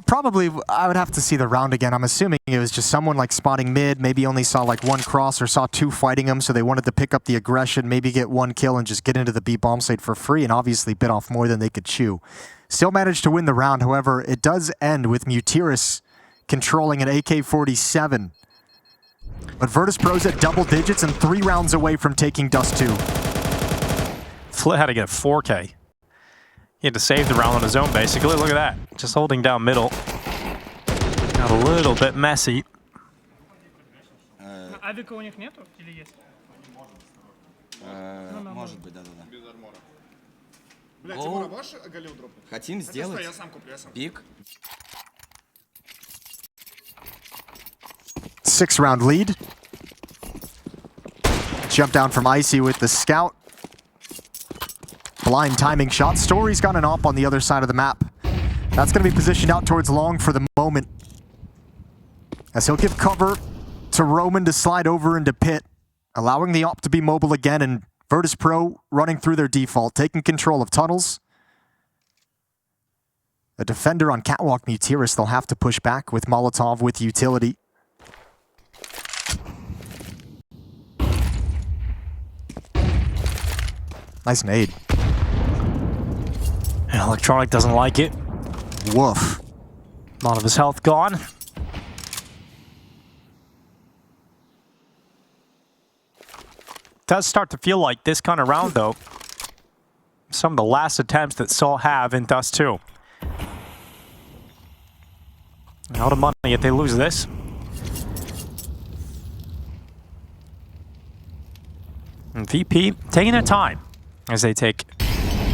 probably I would have to see the round again. I'm assuming it was just someone like spotting mid, maybe only saw like one cross or saw 2 fighting him, so they wanted to pick up the aggression, maybe get 1 kill and just get into the B bomb site for free, and obviously bit off more than they could chew. Still managed to win the round, however, it does end with Mutiris controlling an AK-47. But Virtus.pro's at double digits and 3 rounds away from taking Dust2. Flit had to get a 4K. He had to save the round on his own, basically. Look at that. Just holding down middle. Got a little bit messy. Авика у них нету или есть? Может быть, да-да-да. Хотим сделать пик. 6-round lead. Jump down from Icy with the scout. Blind timing shot. Story's got an op on the other side of the map. That's going to be positioned out towards long for the moment, as he'll give cover to Roman to slide over into pit, allowing the op to be mobile again, and Virtus.pro running through their default, taking control of tunnels. A defender on catwalk Mutiris, they'll have to push back with Molotov with utility. Nice nade. And Electronic doesn't like it. Woof. A lot of his health gone. does start to feel like this kind of round, though. Some of the last attempts that sAw have in Dust2. Out of money if they lose this. And VP taking their time as they take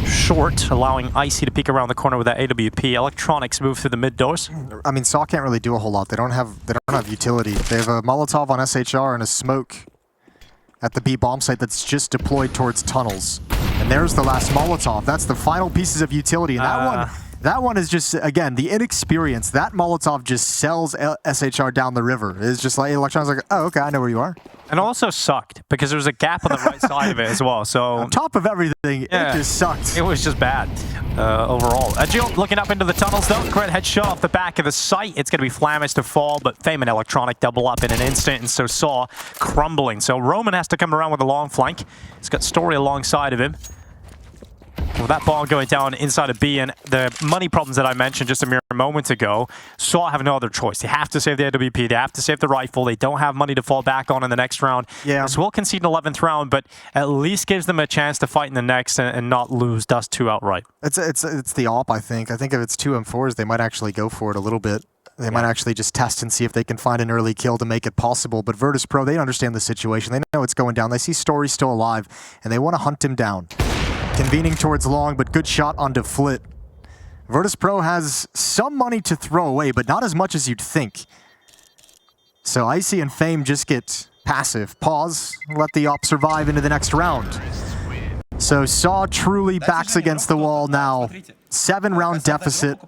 short, allowing Icy to peek around the corner with that AWP. Electronics move through the mid doors. I mean, sAw can't really do a whole lot. They don't have utility. They have a Molotov on SHR and a smoke at the B bomb site that's just deployed towards tunnels. And there's the last Molotov. That's the final pieces of utility. And that one is just, again, the inexperience. That Molotov just sells SHR down the river. It's just like, Electron's like, oh, okay, I know where you are. And also sucked, because there was a gap on the right side of it as well. So on top of everything, yeah, it just sucked. It was just bad overall. Jill looking up into the tunnels, though. Great headshot off the back of the site. It's going to be Flamish to fall, but Fame and Electronic double up in an instant, and so sAw crumbling. So Roman has to come around with a long flank. He's got Story alongside of him. With that ball going down inside of B, and the money problems that I mentioned just a mere moment ago, sAw have no other choice. They have to save the AWP, they have to save the rifle, they don't have money to fall back on in the next round. Yeah. This will concede an 11th round, but at least gives them a chance to fight in the next and not lose Dust2 outright. It's the op, I think. I think if it's 2 M4s, they might actually go for it a little bit. They might actually just test and see if they can find an early kill to make it possible. But Virtus.pro, they understand the situation. They know it's going down. They see Story still alive, and they want to hunt him down. Convening towards long, but good shot onto Flit. Virtus.pro has some money to throw away, but not as much as you'd think. So Icy and Fame just get passive. Pause, let the op survive into the next round. So sAw truly backs against the wall now. 7-round deficit.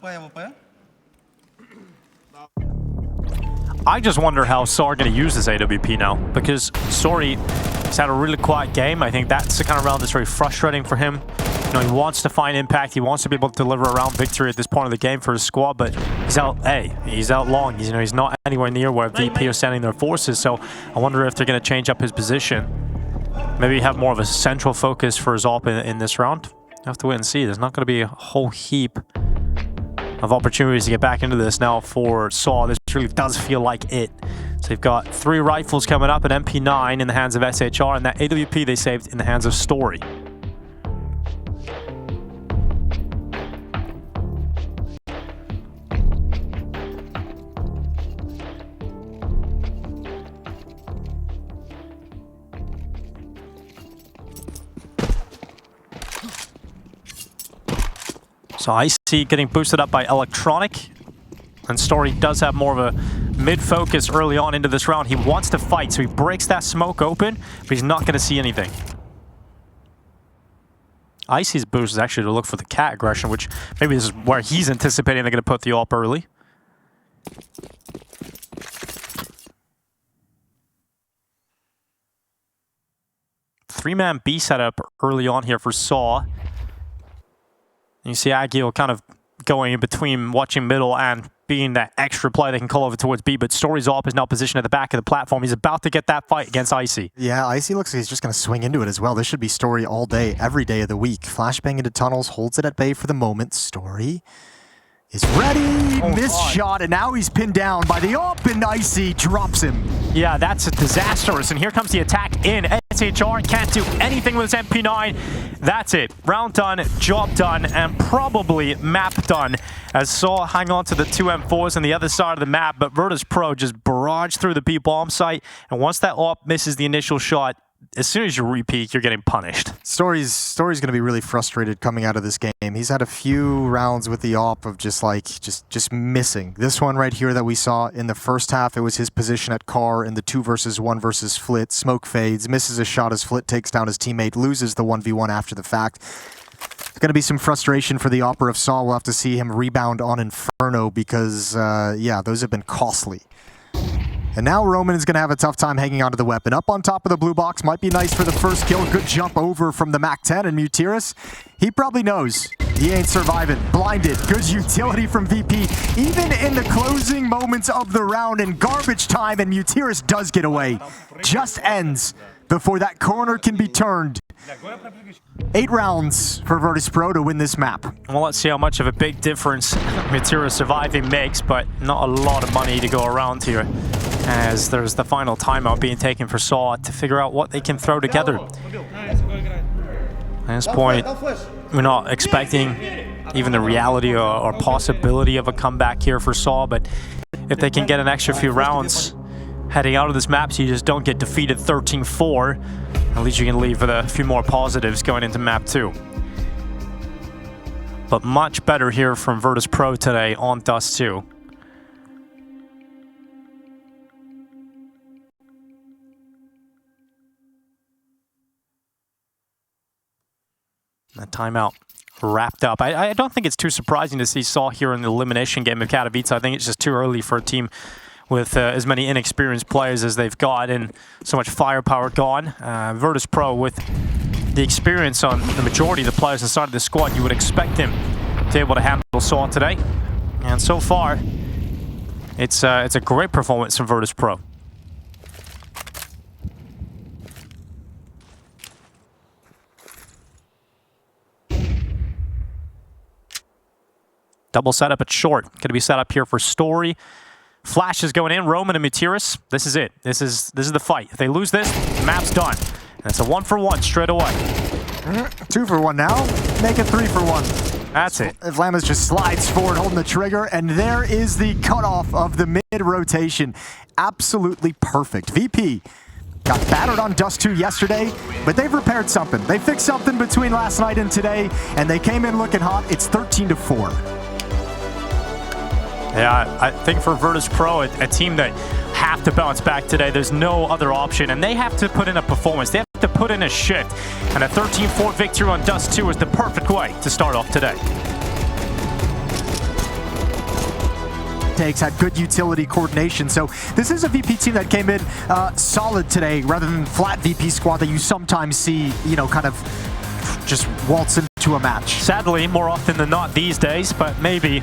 I just wonder how sAw are going to use this AWP now, because Story has had a really quiet game. I think that's the kind of round that's very frustrating for him. You know, he wants to find impact. He wants to be able to deliver a round victory at this point of the game for his squad, but he's out he's out long. He's not anywhere near where VP are sending their forces, so I wonder if they're going to change up his position. Maybe have more of a central focus for his op in this round. We'll have to wait and see. There's not going to be a whole heap of opportunities to get back into this now for sAw. This really does feel like it. So they've got 3 rifles coming up, an MP9 in the hands of SHR, and that AWP they saved in the hands of Story. So Icy getting boosted up by Electronic, and Story does have more of a mid-focus early on into this round. He wants to fight, so he breaks that smoke open, but he's not going to see anything. Icy's boost is actually to look for the cat aggression, which maybe this is where he's anticipating they're going to put the op early. Three-man B setup early on here for sAw. You see Agil kind of going in between watching middle and being that extra play they can call over towards B, but Story's op is now positioned at the back of the platform. He's about to get that fight against Icy. Yeah, Icy looks like he's just going to swing into it as well. This should be Story all day, every day of the week. Flashbang into tunnels, holds it at bay for the moment. Story is ready. Missed shot, and now he's pinned down by the op, and Icy drops him. Yeah, that's disastrous, and here comes the attack in. SHR can't do anything with his MP9. That's it. Round done, job done, and probably map done, as sAw hang on to the 2 M4s on the other side of the map, but Virtus.pro just barrage through the B bomb site, and once that op misses the initial shot, as soon as you repeat, you're getting punished. Story's going to be really frustrated coming out of this game. He's had a few rounds with the op of just missing. This one right here that we saw in the first half, it was his position at car in the 2 versus 1 versus Flit. Smoke fades, misses a shot as Flit takes down his teammate, loses the 1v1 after the fact. There's going to be some frustration for the opera of sAw. We'll have to see him rebound on Inferno because, yeah, those have been costly. And now Roman is going to have a tough time hanging onto the weapon. Up on top of the blue box might be nice for the first kill. Good jump over from the MAC-10, and Mutiris, he probably knows he ain't surviving. Blinded. Good utility from VP, even in the closing moments of the round in garbage time, and Mutiris does get away. Just ends before that corner can be turned. 8 rounds for Virtus.pro to win this map. Well, let's see how much of a big difference Materia surviving makes, but not a lot of money to go around here, as there's the final timeout being taken for sAw to figure out what they can throw together. At this point, we're not expecting even the reality or possibility of a comeback here for sAw, but if they can get an extra few rounds heading out of this map so you just don't get defeated 13-4, at least you can leave with a few more positives going into map 2. But much better here from Virtus.pro today on Dust2. That timeout wrapped up. I don't think it's too surprising to see sAw here in the elimination game of Katowice. I think it's just too early for a team with as many inexperienced players as they've got and so much firepower gone. Virtus.pro, with the experience on the majority of the players inside of the squad, you would expect him to be able to handle sAw today. And so far, it's a great performance from Virtus.pro. Double setup at short. Going to be set up here for Story. Flash is going in. Roman and Materis. This is it. This is the fight. If they lose this, the map's done. And it's a 1-for-1 straight away. 2-for-1 now. Make it 3-for-1. That's it. Vlamas just slides forward, holding the trigger, and there is the cutoff of the mid-rotation. Absolutely perfect. VP got battered on Dust2 yesterday, but they've repaired something. They fixed something between last night and today, and they came in looking hot. It's 13-4. Yeah, I think for Virtus.pro, a team that have to bounce back today, there's no other option, and they have to put in a performance. They have to put in a shift, and a 13-4 victory on Dust2 is the perfect way to start off today. Takes had good utility coordination, so this is a VP team that came in solid today, rather than flat VP squad that you sometimes see, you know, kind of just waltz into a match. Sadly, more often than not these days, but maybe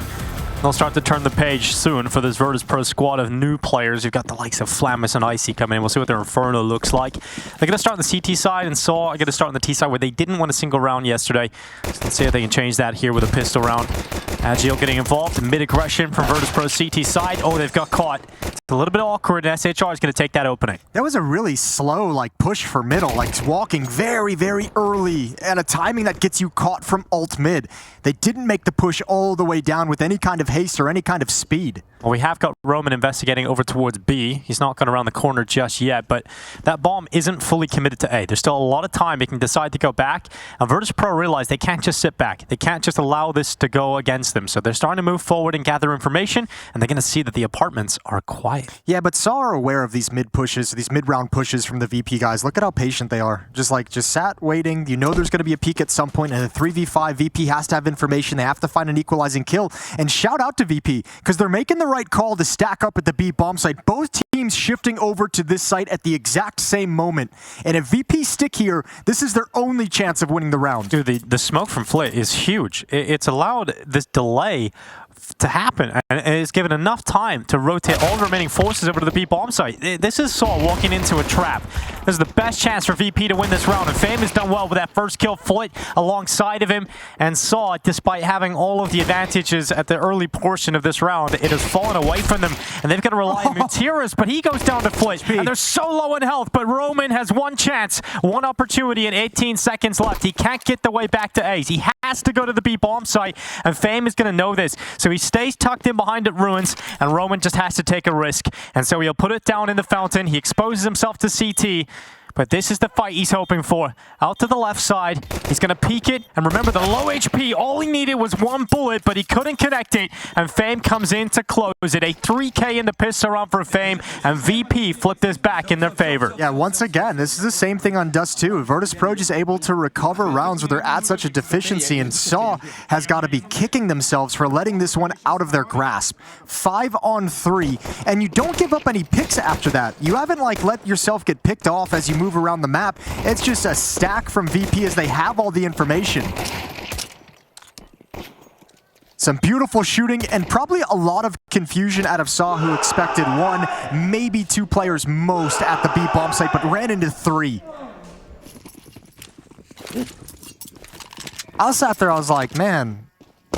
they'll start to turn the page soon for this Virtus.pro squad of new players. You've got the likes of Flamus and Icy coming in. We'll see what their Inferno looks like. They're going to start on the CT side, and sAw are going to start on the T side where they didn't win a single round yesterday. So let's see if they can change that here with a pistol round. Agile getting involved. Mid-aggression from Virtus.pro CT side. Oh, they've got caught. It's a little bit awkward, and sHR is going to take that opening. That was a really slow push for middle, walking very, very early at a timing that gets you caught from alt mid. They didn't make the push all the way down with any kind of haste or any kind of speed. Well, we have got Roman investigating over towards B. He's not gone around the corner just yet, but that bomb isn't fully committed to A. There's still a lot of time. He can decide to go back. And Virtus.pro realize they can't just sit back. They can't just allow this to go against them. So they're starting to move forward and gather information, and they're going to see that the apartments are quiet. Yeah, but sAw are aware of these mid pushes, these mid-round pushes from the VP guys. Look at how patient they are. Just sat waiting. You know there's going to be a peek at some point, and a 3v5 VP has to have information. They have to find an equalizing kill. And shout out to VP, because they're making the right call to stack up at the B bomb site. Both teams shifting over to this site at the exact same moment. And if VP stick here, this is their only chance of winning the round. Dude, the smoke from Flit is huge. It's allowed this delay to happen, and it's given enough time to rotate all the remaining forces over to the B bomb site. This is sAw walking into a trap. This is the best chance for VP to win this round, and Fame has done well with that first kill. Flit alongside of him, and sAw, despite having all of the advantages at the early portion of this round, it has fallen away from them, and they've got to rely on Materis, but he goes down to Flit, and they're so low in health, but Roman has one chance, one opportunity, and 18 seconds left. He can't get the way back to A's. He has to go to the B bomb site, and Fame is going to know this, so he stays tucked in behind at Ruins, and Roman just has to take a risk. And so he'll put it down in the fountain. He exposes himself to CT. But this is the fight he's hoping for. Out to the left side. He's going to peek it. And remember, the low HP, all he needed was one bullet, but he couldn't connect it. And Fame comes in to close it. A 3K in the pistol round for Fame. And VP flipped this back in their favor. Yeah, once again, this is the same thing on Dust2. Virtus.pro just able to recover rounds where they're at such a deficiency. And sAw has got to be kicking themselves for letting this one out of their grasp. 5-on-3. And you don't give up any picks after that. You haven't let yourself get picked off as you move around the map. It's just a stack from VP as they have all the information. Some beautiful shooting and probably a lot of confusion out of sAw, who expected one, maybe two players most at the B bomb site, but ran into three. I sat there, I was like, man,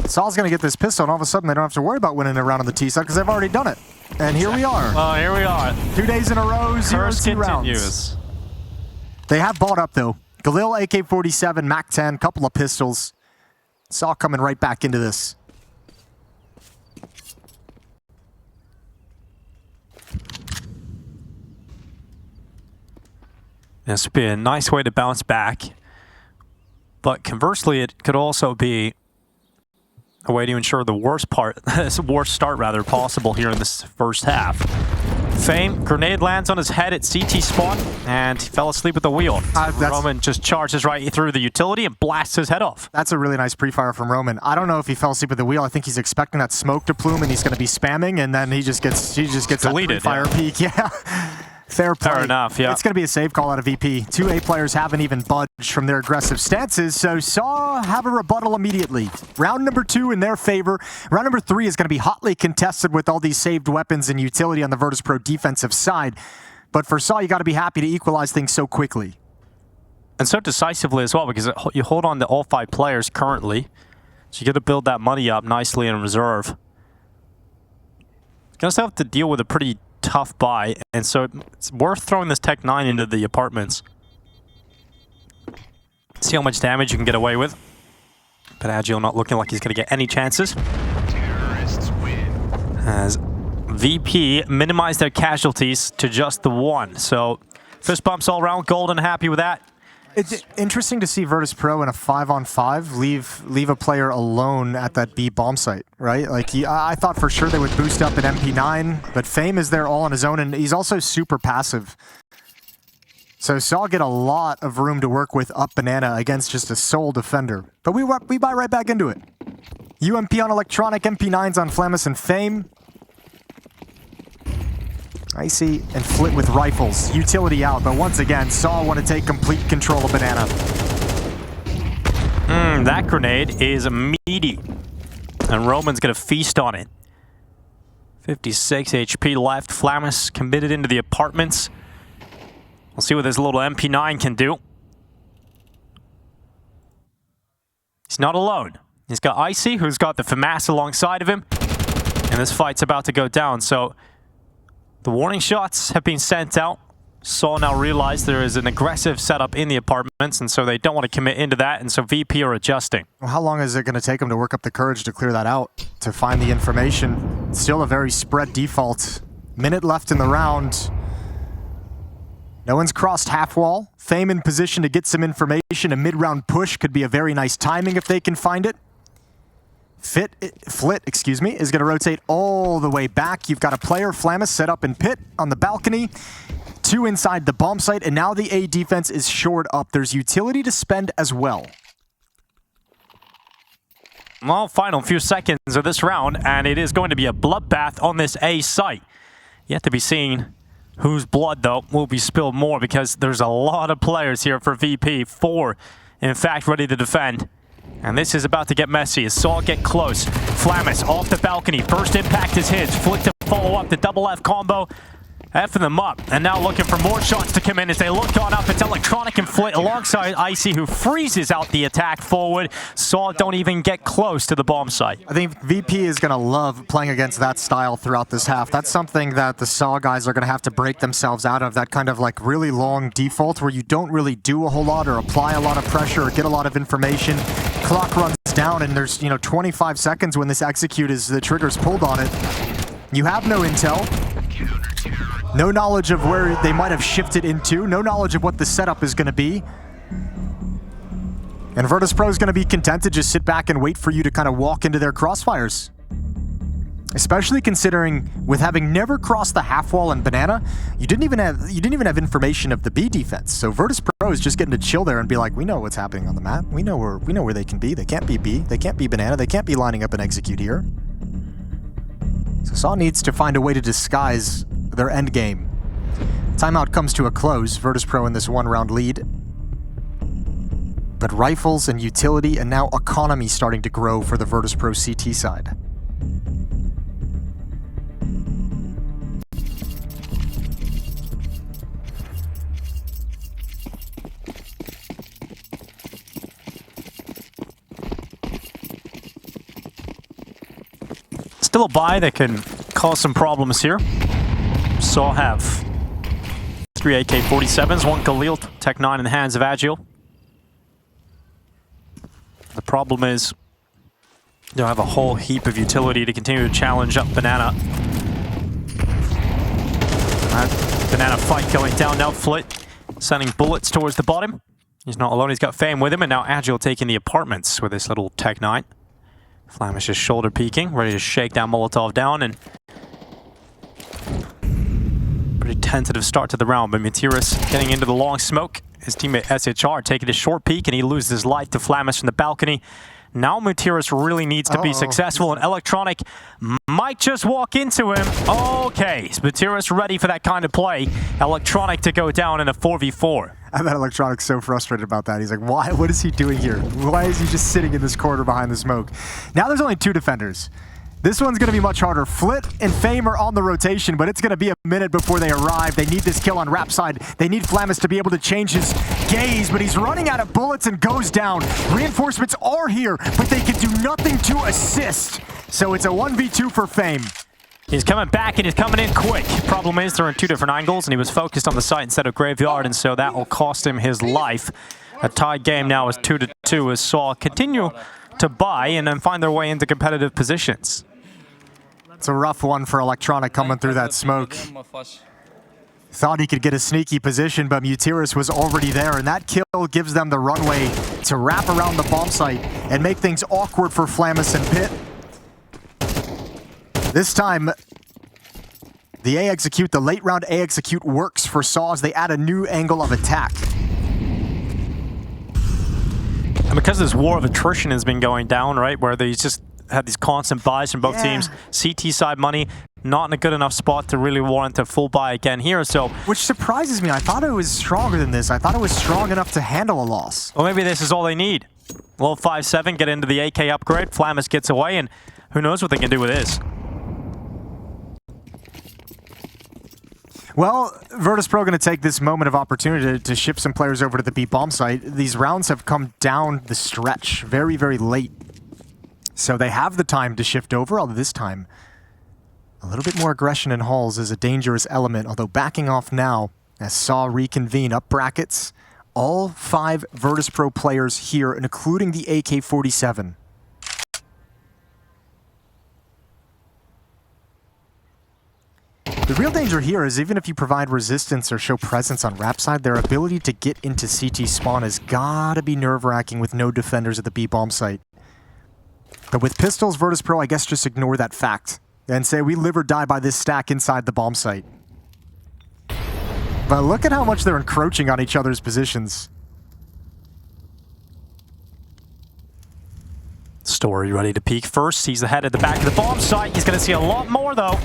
saw's going to get this pistol, and all of a sudden they don't have to worry about winning a round on the T side because they've already done it. And here we are. Well, here we are. 2 days in a row, 0-2 rounds. Continues. They have bought up, though. Galil, AK-47, MAC-10, couple of pistols. sAw coming right back into this. This would be a nice way to bounce back. But conversely, it could also be a way to ensure the worst start rather possible here in this first half. Fame, grenade lands on his head at CT spawn, and he fell asleep at the wheel. Roman just charges right through the utility and blasts his head off. That's a really nice pre-fire from Roman. I don't know if he fell asleep at the wheel. I think he's expecting that smoke to plume, and he's going to be spamming, and then he just gets deleted, that pre-fire peak. Yeah. Fair play. Fair enough, yeah. It's going to be a save call out of VP. 2 A players haven't even budged from their aggressive stances, so sAw have a rebuttal immediately. Round number 2 in their favor. Round number 3 is going to be hotly contested with all these saved weapons and utility on the Virtus.pro defensive side. But for sAw, you got to be happy to equalize things so quickly. And so decisively as well, because you hold on to all 5 players currently. So you got to build that money up nicely in reserve. You're going to have to deal with a pretty tough buy, and so it's worth throwing this Tech 9 into the apartments. See how much damage you can get away with. But Agile not looking like he's going to get any chances. Terrorists win. As VP minimize their casualties to just the 1. So fist bumps all around, Golden happy with that. It's interesting to see Virtus.pro in a 5-on-5 leave a player alone at that B bomb site, right? Like I thought for sure they would boost up an MP9, but Fame is there all on his own, and he's also super passive. So sAw get a lot of room to work with up banana against just a sole defender. But we buy right back into it. UMP on Electronic, MP9s on Flamus and Fame. Icy and Flit with rifles. Utility out, but once again, sAw want to take complete control of banana. That grenade is meaty. And Roman's going to feast on it. 56 HP left. Flamus committed into the apartments. We'll see what this little MP9 can do. He's not alone. He's got Icy, who's got the FAMAS alongside of him. And this fight's about to go down, so the warning shots have been sent out. sAw now realize there is an aggressive setup in the apartments, and so they don't want to commit into that, and so VP are adjusting. Well, how long is it going to take them to work up the courage to clear that out, to find the information? Still a very spread default. Minute left in the round. No one's crossed half wall. Fame in position to get some information. A mid-round push could be a very nice timing if they can find it. Flit, excuse me, is going to rotate all the way back. You've got a player, Flamus, set up in pit on the balcony. 2 inside the bomb site, and now the A defense is shored up. There's utility to spend as well. Well, final few seconds of this round, and it is going to be a bloodbath on this A site. Yet to be seen whose blood, though, will be spilled more, because there's a lot of players here for VP. 4, in fact, ready to defend. And this is about to get messy as sAw get close. Flamus off the balcony. First impact is his. Flick to follow up the double F combo. Effing them up. And now looking for more shots to come in as they look on up. It's Electronic and Flit alongside Icy, who freezes out the attack forward. sAw don't even get close to the bomb site. I think VP is going to love playing against that style throughout this half. That's something that the sAw guys are going to have to break themselves out of, that kind of like really long default where you don't really do a whole lot or apply a lot of pressure or get a lot of information. Clock runs down and there's 25 seconds when this execute is the trigger's pulled on it. You have no intel. No knowledge of where they might have shifted into. No knowledge of what the setup is going to be. And Virtus.pro is going to be content to just sit back and wait for you to kind of walk into their crossfires. Especially considering with having never crossed the half wall in banana, you didn't even have information of the B defense. So Virtus.pro is just getting to chill there and be like, we know what's happening on the map. We know where they can be. They can't be B. They can't be banana. They can't be lining up and execute here. So sAw needs to find a way to disguise their end game. Timeout comes to a close. Virtus.pro in this 1-round lead. But rifles and utility and now economy starting to grow for the Virtus.pro CT side. Still a buy that can cause some problems here. sAw have 3 AK-47s, 1 Khalil, Tech 9 in the hands of Agile. The problem is they don't have a whole heap of utility to continue to challenge up Banana. Banana fight going down now. Flit sending bullets towards the bottom. He's not alone, he's got Fame with him, and now Agile taking the apartments with this little Tech 9. Flamish is shoulder peeking, ready to shake that Molotov down, and pretty tentative start to the round, but Matiris getting into the long smoke. His teammate SHR taking a short peek, and he loses his life to Flamish from the balcony. Now Matiris really needs to be successful, and Electronic might just walk into him. Okay, is Matiris ready for that kind of play? Electronic to go down in a 4v4. I bet Electronic's so frustrated about that. He's like, why? What is he doing here? Why is he just sitting in this corner behind the smoke? Now there's only 2 defenders. This one's going to be much harder. Flit and Fame are on the rotation, but it's going to be a minute before they arrive. They need this kill on Rap side. They need Flamis to be able to change his gaze, but he's running out of bullets and goes down. Reinforcements are here, but they can do nothing to assist. So it's a 1v2 for Fame. He's coming back and he's coming in quick. Problem is they're in 2 different angles and he was focused on the site instead of Graveyard, and so that will cost him his life. A tied game now is 2-2 as sAw continue to buy and then find their way into competitive positions. It's a rough one for Electronic coming through that smoke. Thought he could get a sneaky position, but Mutiris was already there, and that kill gives them the runway to wrap around the bomb site and make things awkward for Flamis and Pit. This time, the A-Execute, the late round A-Execute works for sAw as they add a new angle of attack. And because this war of attrition has been going down, right, where they just had these constant buys from both teams, CT side money not in a good enough spot to really warrant a full buy again here, so... Which surprises me. I thought it was stronger than this. I thought it was strong enough to handle a loss. Well, maybe this is all they need. Low 5-7, get into the AK upgrade, Flamis gets away, and who knows what they can do with this. Well, Virtus.pro going to take this moment of opportunity to ship some players over to the B bomb site. These rounds have come down the stretch very, very late. So they have the time to shift over, although this time a little bit more aggression in halls is a dangerous element, although backing off now as sAw reconvene up brackets. All 5 Virtus.pro players here, including the AK-47. The real danger here is even if you provide resistance or show presence on Rap side, their ability to get into CT spawn has gotta be nerve-wracking with no defenders at the B bomb site. But with pistols, Virtus.pro, I guess just ignore that fact and say we live or die by this stack inside the bomb site. But look at how much they're encroaching on each other's positions. Story ready to peek first. He's ahead at the back of the bomb site. He's going to see a lot more, though.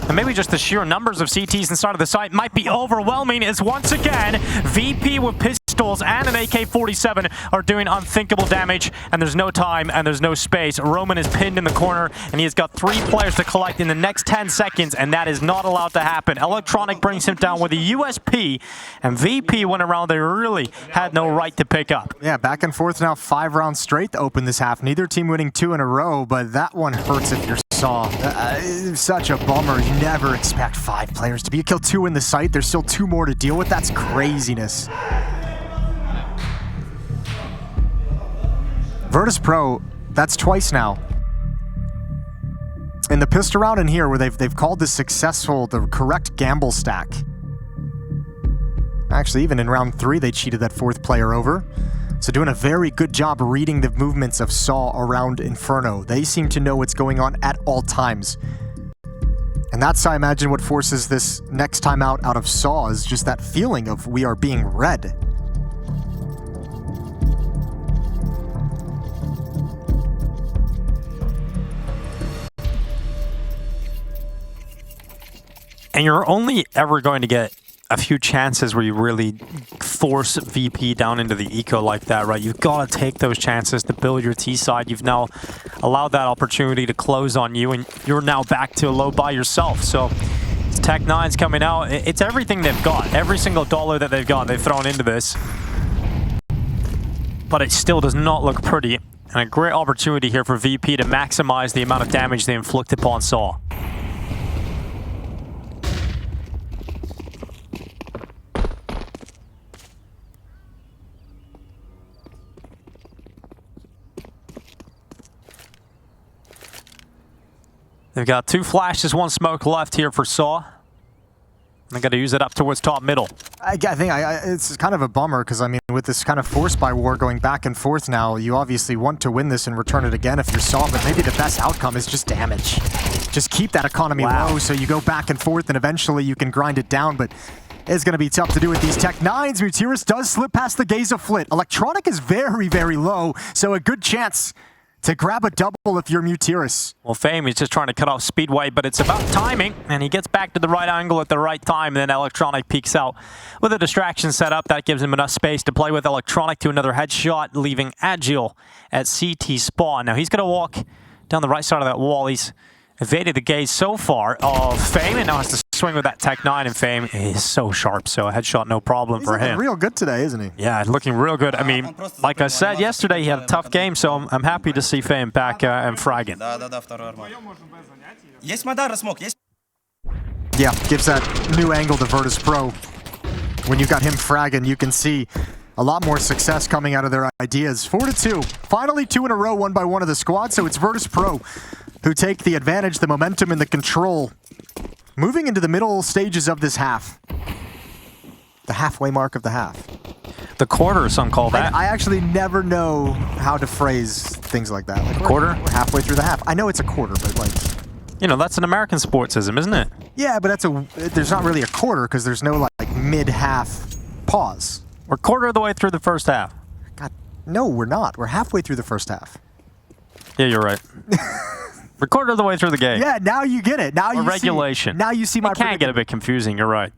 And maybe just the sheer numbers of CTs inside of the site might be overwhelming, as once again, VP with pistols and an AK-47 are doing unthinkable damage, and there's no time and there's no space. Roman is pinned in the corner, and he has got 3 players to collect in the next 10 seconds, and that is not allowed to happen. Electronic brings him down with a USP, and VP went around they really had no right to pick up. Yeah, back and forth now, 5 rounds straight to open this half. Neither team winning 2 in a row, but that one hurts if you're sAw. Such a bummer. You never expect 5 players to be. You kill 2 in the site, there's still 2 more to deal with. That's craziness. Virtus.pro, that's twice now. In the pistol round and here, where they've called this successful, the correct gamble stack. Actually, even in round 3, they cheated that 4th player over. So doing a very good job reading the movements of sAw around Inferno. They seem to know what's going on at all times. And that's, I imagine, what forces this next time out of sAw is just that feeling of we are being read. And you're only ever going to get a few chances where you really force VP down into the eco like that, right? You've got to take those chances to build your T side. You've now allowed that opportunity to close on you, and you're now back to a low by yourself. So it's Tech 9's coming out. It's everything they've got. Every single dollar that they've got, they've thrown into this. But it still does not look pretty. And a great opportunity here for VP to maximize the amount of damage they inflict upon sAw. They've got 2 flashes, 1 smoke left here for sAw. They got to use it up towards top middle. I think it's kind of a bummer because, I mean, with this kind of force by war going back and forth now, you obviously want to win this and return it again if you're sAw, but maybe the best outcome is just damage. Just keep that economy low so you go back and forth and eventually you can grind it down, but it's going to be tough to do with these Tech 9s. Mutiris does slip past the gaze of Flit. Electronic is very, very low, so a good chance to grab a double if you're Mutiris. Well, Fame is just trying to cut off Speedway, but it's about timing, and he gets back to the right angle at the right time, and then Electronic peeks out with a distraction set up. That gives him enough space to play with Electronic to another headshot, leaving Agile at CT spawn. Now, he's going to walk down the right side of that wall. He's evaded the gaze so far of Fame, and now has to swing with that Tech 9, and Fame is so sharp, so a headshot no problem for him. He's real good today, isn't he? Yeah, looking real good. I mean, like I said yesterday, he had a tough game, so I'm happy to see Fame back and fragging. Yeah, gives that new angle to Virtus.pro. When you've got him fragging, you can see a lot more success coming out of their ideas. 4-2. Finally 2 in a row, won by one of the squad, so it's Virtus.pro who take the advantage, the momentum, and the control. Moving into the middle stages of this half. The halfway mark of the half. The quarter, some call that. I actually never know how to phrase things like that. Like quarter? We're halfway through the half. I know it's a quarter, but like... You know, that's an American sportsism, isn't it? Yeah, but there's not really a quarter because there's no like mid-half pause. We're quarter of the way through the first half. God, no, we're not. We're halfway through the first half. Yeah, you're right. We're quarter of the way through the game. Yeah, now you get it. Now you regulation. See. Now you see my. It can get a bit confusing. You're right.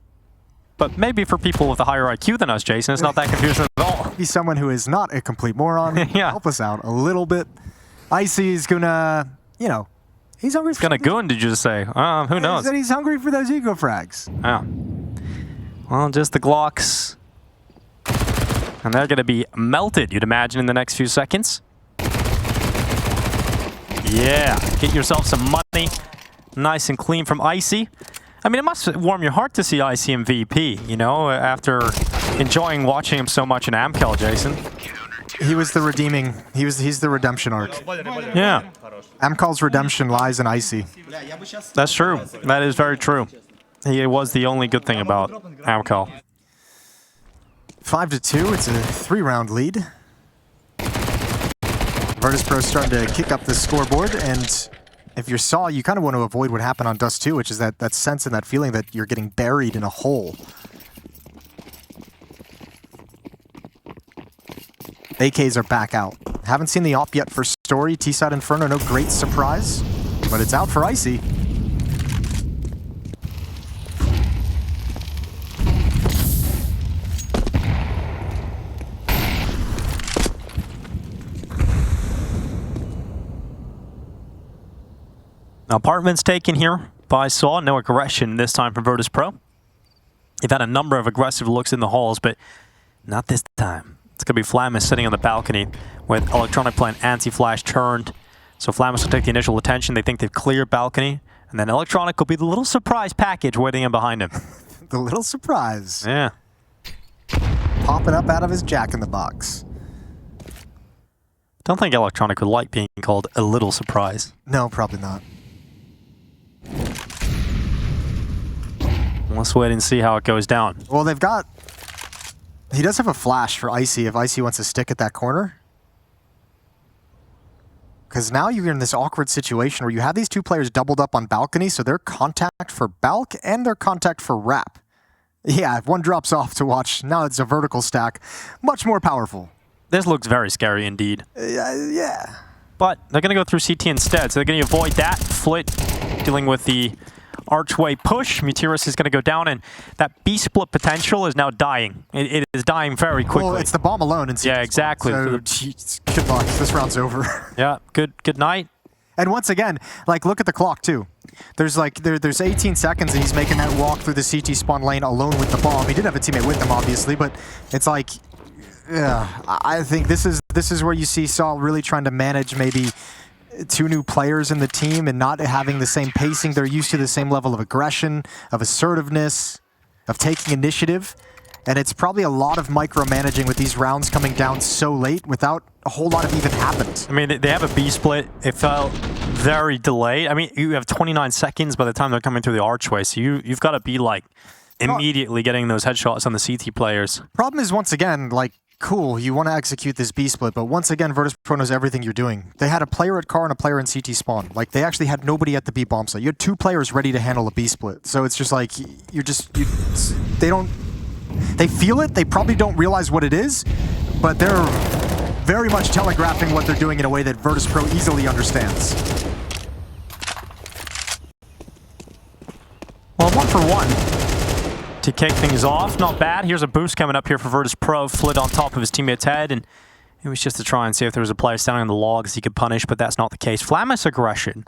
But maybe for people with a higher IQ than us, Jason, it's not that confusing at all. Be someone who is not a complete moron. Yeah. Help us out a little bit. Icy is gonna, you know, he's hungry. He's gonna goon, did you just say? Who knows? He said he's hungry for those eco frags. Yeah. Well, just the Glocks. And they're gonna be melted, you'd imagine, in the next few seconds. Yeah, get yourself some money. Nice and clean from Icy. I mean, it must warm your heart to see Icy and VP, you know, after enjoying watching him so much in Amcal, Jason. He was the redeeming, he's the redemption arc. Yeah. Amcal's redemption lies in Icy. That's true. That is very true. He was the only good thing about Amcal. 5-2, it's a 3-round lead. Virtus.pro starting to kick up the scoreboard, and if you're sAw, you kind of want to avoid what happened on Dust2, which is that sense and that feeling that you're getting buried in a hole. AKs are back out. Haven't seen the op yet for Story. T-side Inferno, no great surprise, but it's out for Icy. Apartments taken here by sAw. No aggression this time from Virtus.pro. They've had a number of aggressive looks in the halls, but not this time. It's going to be Flamus sitting on the balcony with Electronic playing anti-flash turned. So Flamus will take the initial attention. They think they've cleared balcony. And then Electronic will be the little surprise package waiting in behind him. The little surprise. Yeah. Popping up out of his jack-in-the-box. Don't think Electronic would like being called a little surprise. No, probably not. Let's wait and see how it goes down. Well, they've got... He does have a flash for Icy if Icy wants to stick at that corner. Because now you're in this awkward situation where you have these two players doubled up on balcony, so they're contact for Balk and they're contact for Wrap. Yeah, if one drops off to watch, now it's a vertical stack. Much more powerful. This looks very scary indeed. Yeah. But they're going to go through CT instead, so they're going to avoid that. Flit dealing with the archway push. Mutiris is going to go down, and that B-split potential is now dying. It is dying very quickly. Well, it's the bomb alone in CT. Yeah, exactly. So, good luck. This round's over. Yeah, good night. And once again, like, look at the clock, too. There's 18 seconds, and he's making that walk through the CT spawn lane alone with the bomb. He did have a teammate with him, obviously, but it's like... Yeah, I think this is where you see sAw really trying to manage maybe two new players in the team and not having the same pacing. They're used to the same level of aggression, of assertiveness, of taking initiative. And it's probably a lot of micromanaging with these rounds coming down so late without a whole lot of even happened. I mean, they have a B split. It felt very delayed. I mean, you have 29 seconds by the time they're coming through the archway, so you've got to be like immediately getting those headshots on the CT players. Problem is, once again, like, cool, you want to execute this B split, but once again, Virtus.pro knows everything you're doing. They had a player at car and a player in CT spawn. Like, they actually had nobody at the B bomb site. You had two players ready to handle a B split. So it's just like, they feel it, they probably don't realize what it is, but they're very much telegraphing what they're doing in a way that Virtus.pro easily understands. Well, 1 for 1 to kick things off. Not bad. Here's a boost coming up here for Virtus.pro. Flit on top of his teammate's head, and it was just to try and see if there was a player standing on the logs he could punish, but that's not the case. Flamus aggression.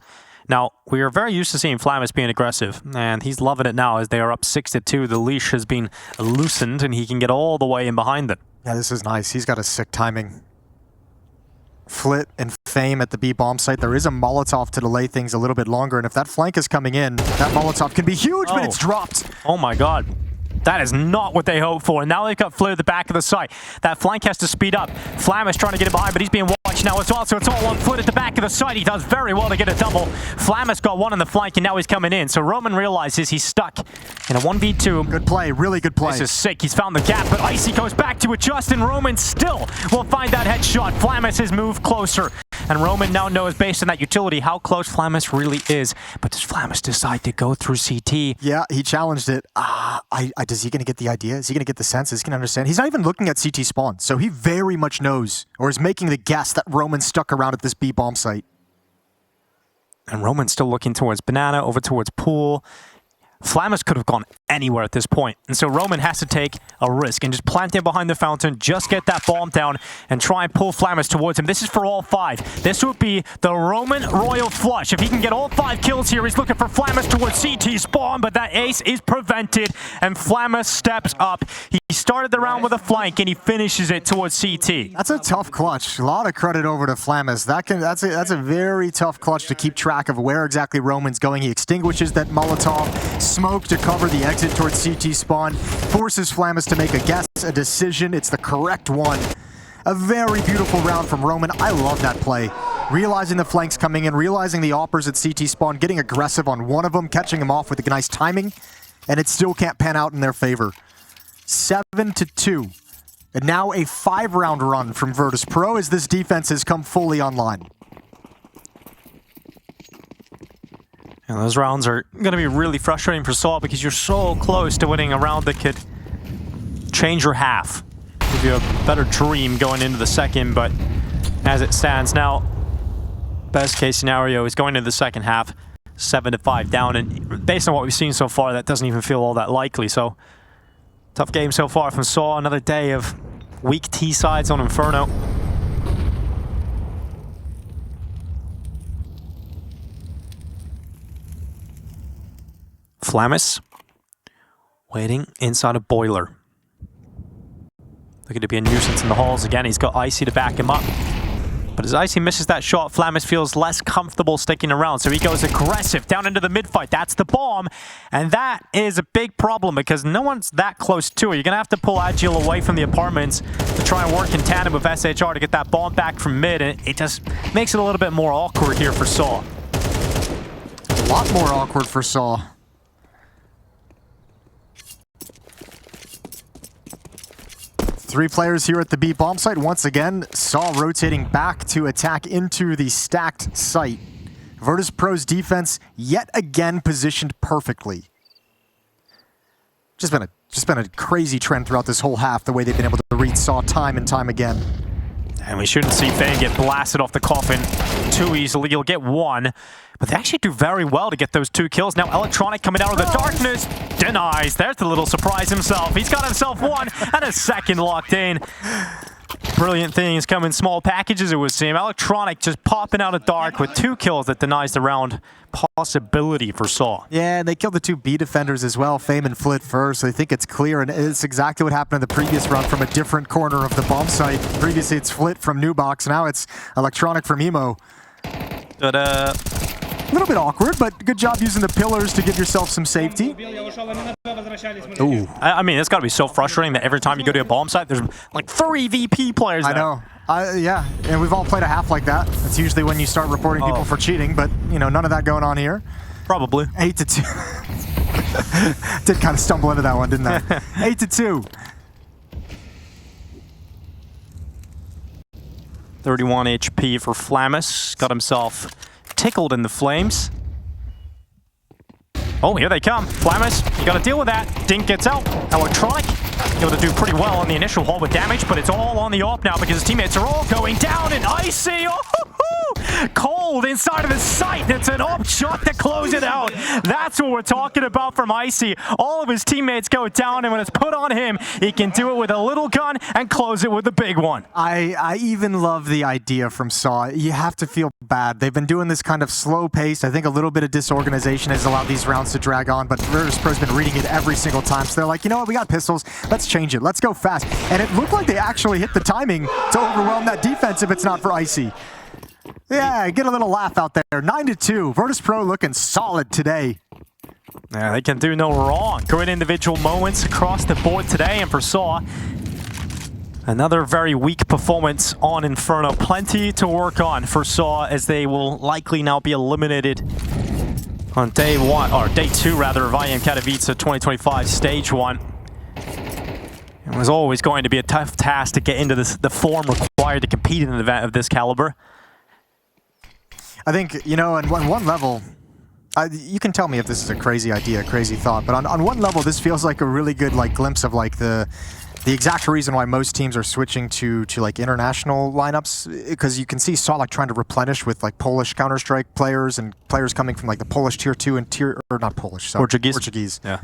Now, we are very used to seeing Flamus being aggressive, and he's loving it now as they are up 6-2. The leash has been loosened, and he can get all the way in behind them. Yeah, this is nice. He's got a sick timing. Flit and Fame at the B bomb site. There is a Molotov to delay things a little bit longer, and if that flank is coming in, that Molotov can be huge, but it's dropped. Oh my god. That is not what they hoped for. And now they've got Flit at the back of the site. That flank has to speed up. Flamus trying to get it behind, but he's being watched now as well. So it's all on Flit at the back of the site. He does very well to get a double. Flamus got one on the flank, and now he's coming in. So Roman realizes he's stuck in a 1v2. Good play, really good play. This is sick. He's found the gap, but Icy goes back to adjust, and Roman still will find that headshot. Flamus has moved closer. And Roman now knows, based on that utility, how close Flamus really is. But does Flamus decide to go through CT? Yeah, he challenged it. Is he going to get the idea? Is he going to get the sense? Is he going to understand? He's not even looking at CT spawn, so he very much knows, or is making the guess that Roman's stuck around at this B bomb site. And Roman's still looking towards Banana, over towards Pool. Flamus could have gone anywhere at this point, and so Roman has to take a risk and just plant it behind the fountain, just get that bomb down, and try and pull Flamus towards him. This is for all 5. This would be the Roman Royal Flush. If he can get all 5 kills here, he's looking for Flamus towards CT spawn, but that ace is prevented, and Flamus steps up. He started the round with a flank, and he finishes it towards CT. That's a tough clutch. A lot of credit over to Flamus. That's a very tough clutch to keep track of where exactly Roman's going. He extinguishes that Molotov. Smoke to cover the exit towards CT spawn, forces Flamus to make a guess, a decision. It's the correct one. A very beautiful round from Roman. I love that play. Realizing the flanks coming in, realizing the oppers at CT spawn, getting aggressive on one of them, catching him off with a nice timing, and it still can't pan out in their favor. 7-2. And now a 5-round run from Virtus.pro as this defense has come fully online. And those rounds are going to be really frustrating for sAw because you're so close to winning a round that could change your half. Give you a better dream going into the second, but as it stands now, best case scenario is going into the second half, 7-5 down, and based on what we've seen so far, that doesn't even feel all that likely. So, tough game so far from sAw. Another day of weak T sides on Inferno. Flamus waiting inside a boiler. Looking to be a nuisance in the halls again. He's got Icy to back him up. But as Icy misses that shot, Flamus feels less comfortable sticking around. So he goes aggressive down into the mid-fight. That's the bomb. And that is a big problem because no one's that close to it. You're going to have to pull Agile away from the apartments to try and work in tandem with sHR to get that bomb back from mid. And it just makes it a little bit more awkward here for sAw. A lot more awkward for sAw. Three players here at the B bomb site. Once again, sAw rotating back to attack into the stacked site. Virtus.pro's defense yet again positioned perfectly. Just been a crazy trend throughout this whole half, the way they've been able to read sAw time and time again. And we shouldn't see Fane get blasted off the coffin too easily. He'll get one. But they actually do very well to get those 2 kills. Now Electronic coming out of the darkness. Denies. There's the little surprise himself. He's got himself 1 and a second locked in. brilliant things come in small packages, it would seem. Electronic just popping out of dark with 2 kills that denies the round possibility for sAw. Yeah, and they killed the 2 B defenders as well, Fame and Flit first. So they think it's clear, and it's exactly what happened in the previous round from a different corner of the bomb site. Previously, it's Flit from Nubox. Now it's Electronic from Emo. But, a little bit awkward, but good job using the pillars to give yourself some safety. Ooh. I mean, it's got to be so frustrating that every time you go to a bomb site, there's like 3 VP players there. I know. Yeah, and we've all played a half like that. That's usually when you start reporting people for cheating, but, you know, none of that going on here. Probably. 8-2. Did kind of stumble into that one, didn't I? 8-2. 31 HP for Flamus. Got himself tickled in the flames. Oh, here they come. Flamus, you gotta deal with that. Dink gets out. Electronic, able to do pretty well on the initial haul with damage, but it's all on the op now because his teammates are all going down, and Icy, cold inside of the site. It's an op shot to close it out. That's what we're talking about from Icy. All of his teammates go down, and when it's put on him, he can do it with a little gun and close it with a big one. I even love the idea from sAw. You have to feel bad. They've been doing this kind of slow pace. I think a little bit of disorganization has allowed these rounds to drag on, but Virtus.pro's been reading it every single time. So they're like, you know what, we got pistols. Let's change it. Let's go fast. And it looked like they actually hit the timing to overwhelm that defense if it's not for Icy. Yeah, get a little laugh out there. 9-2. Virtus.pro looking solid today. Yeah, they can do no wrong. Great individual moments across the board today, and for sAw, another very weak performance on Inferno. Plenty to work on for sAw, as they will likely now be eliminated on day 1, or day 2 rather, of IEM Katowice 2025 stage 1. It was always going to be a tough task to get into the form required to compete in an event of this caliber. I think, you know, on one level, you can tell me if this is a crazy idea, crazy thought, but on one level, this feels like a really good glimpse of the exact reason why most teams are switching to international lineups, because you can see sAw trying to replenish with Polish Counter-Strike players and players coming from the Polish tier 2 and not Polish, sorry, Portuguese. Yeah.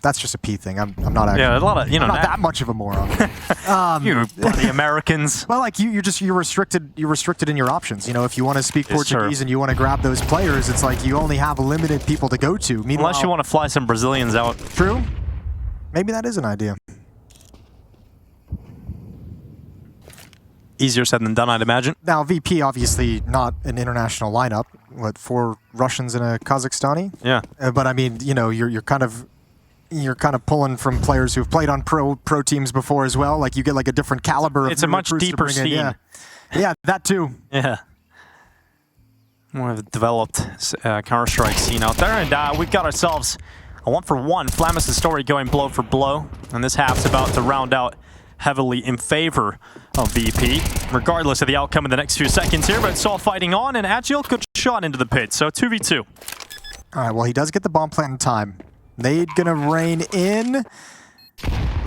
That's just a P thing. I'm not actually. Yeah, a lot of I'm not that much of a moron. You bloody Americans. Well, you're restricted. You're restricted in your options. You know, if you want to speak Portuguese and you want to grab those players, it's like you only have limited people to go to. Meanwhile, unless you want to fly some Brazilians out. True. Maybe that is an idea. Easier said than done, I'd imagine. Now, VP obviously not an international lineup. What, 4 Russians and a Kazakhstani? Yeah. But I mean, you know, you're kind of pulling from players who've played on pro teams before as well. You get a different caliber. It's a much deeper scene. Yeah. Yeah, that too. Yeah. More of a developed Counter-Strike scene out there, and we've got ourselves a 1-for-1. Flamus' story going blow for blow, and this half's about to round out heavily in favor of VP, regardless of the outcome in the next few seconds here, but sAw fighting on, and Agile good shot into the pit, so 2v2. All right, well, he does get the bomb plant in time. Nade gonna rain in.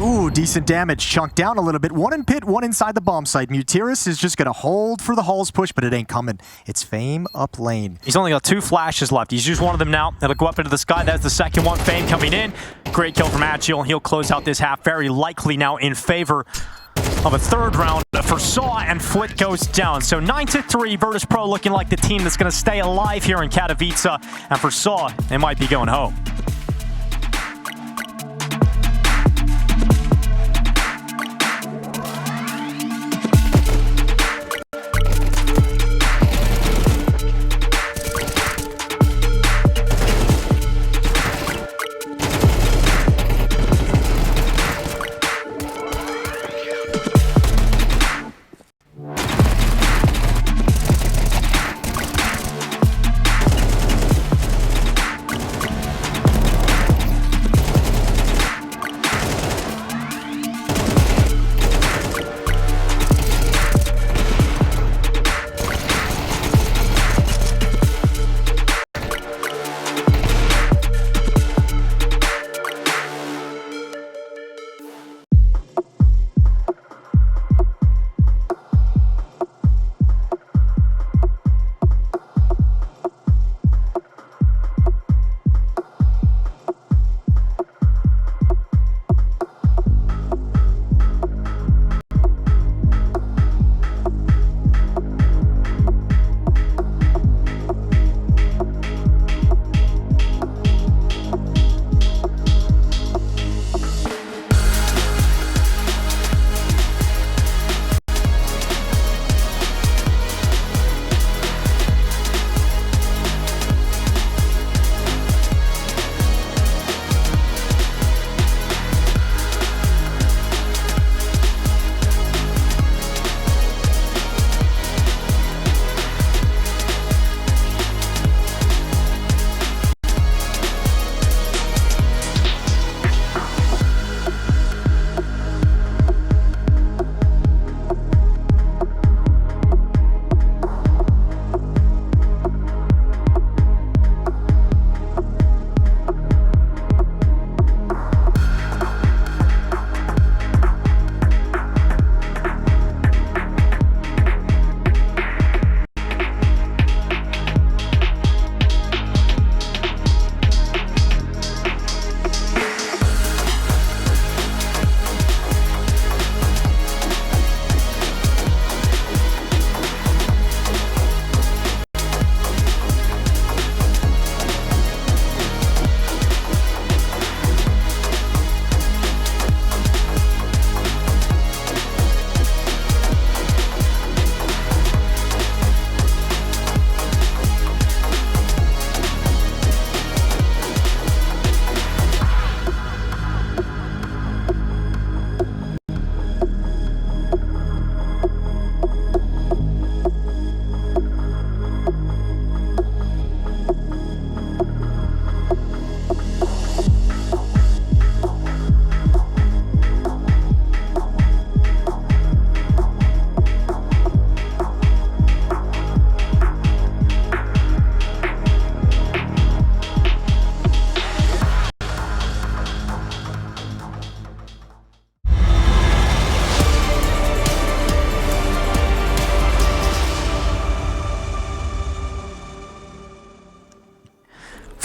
Ooh, decent damage. Chunked down a little bit. 1 in pit, 1 inside the bomb site. Mutiris is just gonna hold for the Hall's push, but it ain't coming. It's Fame up lane. He's only got 2 flashes left. He's used one of them now. It'll go up into the sky. That's the second one. Fame coming in. Great kill from Agile. He'll close out this half very likely now in favor of a 3rd round for sAw, and Flit goes down. So 9-3, Virtus.pro looking like the team that's gonna stay alive here in Katowice, and for sAw, they might be going home.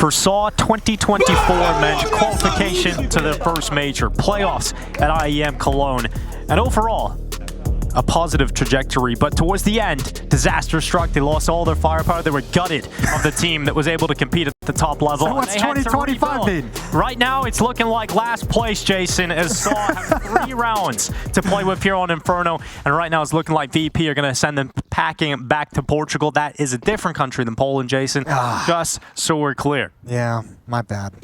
for sAw 2024 men's qualification to their first major playoffs at IEM Cologne. And overall, a positive trajectory, but towards the end, disaster struck. They lost all their firepower. They were gutted of the team that was able to compete at the top level. So what's 2025 mean? Right now, it's looking like last place, Jason, as sAw have 3 rounds to play with here on Inferno. And right now, it's looking like VP are going to send them packing back to Portugal. That is a different country than Poland, Jason. Just so we're clear. Yeah, my bad.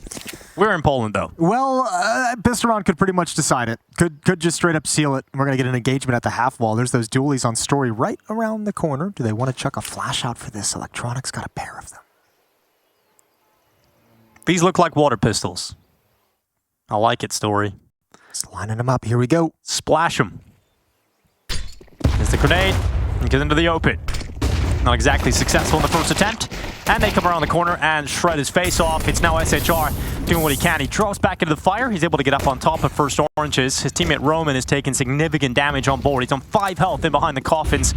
We're in Poland, though. Well, Dust2 Round could pretty much decide it. Could just straight up seal it. We're going to get an engagement at the half wall. There's those dualies on story right around the corner. Do they want to chuck a flash out for this? Electronics got a pair of them. These look like water pistols. I like it, story. Just lining them up. Here we go. Splash them. There's the grenade. And get into the open. Not exactly successful in the first attempt. And they come around the corner and shred his face off. It's now sHR doing what he can. He drops back into the fire. He's able to get up on top of first oranges. His teammate Roman is taking significant damage on board. He's on 5 health in behind the coffins.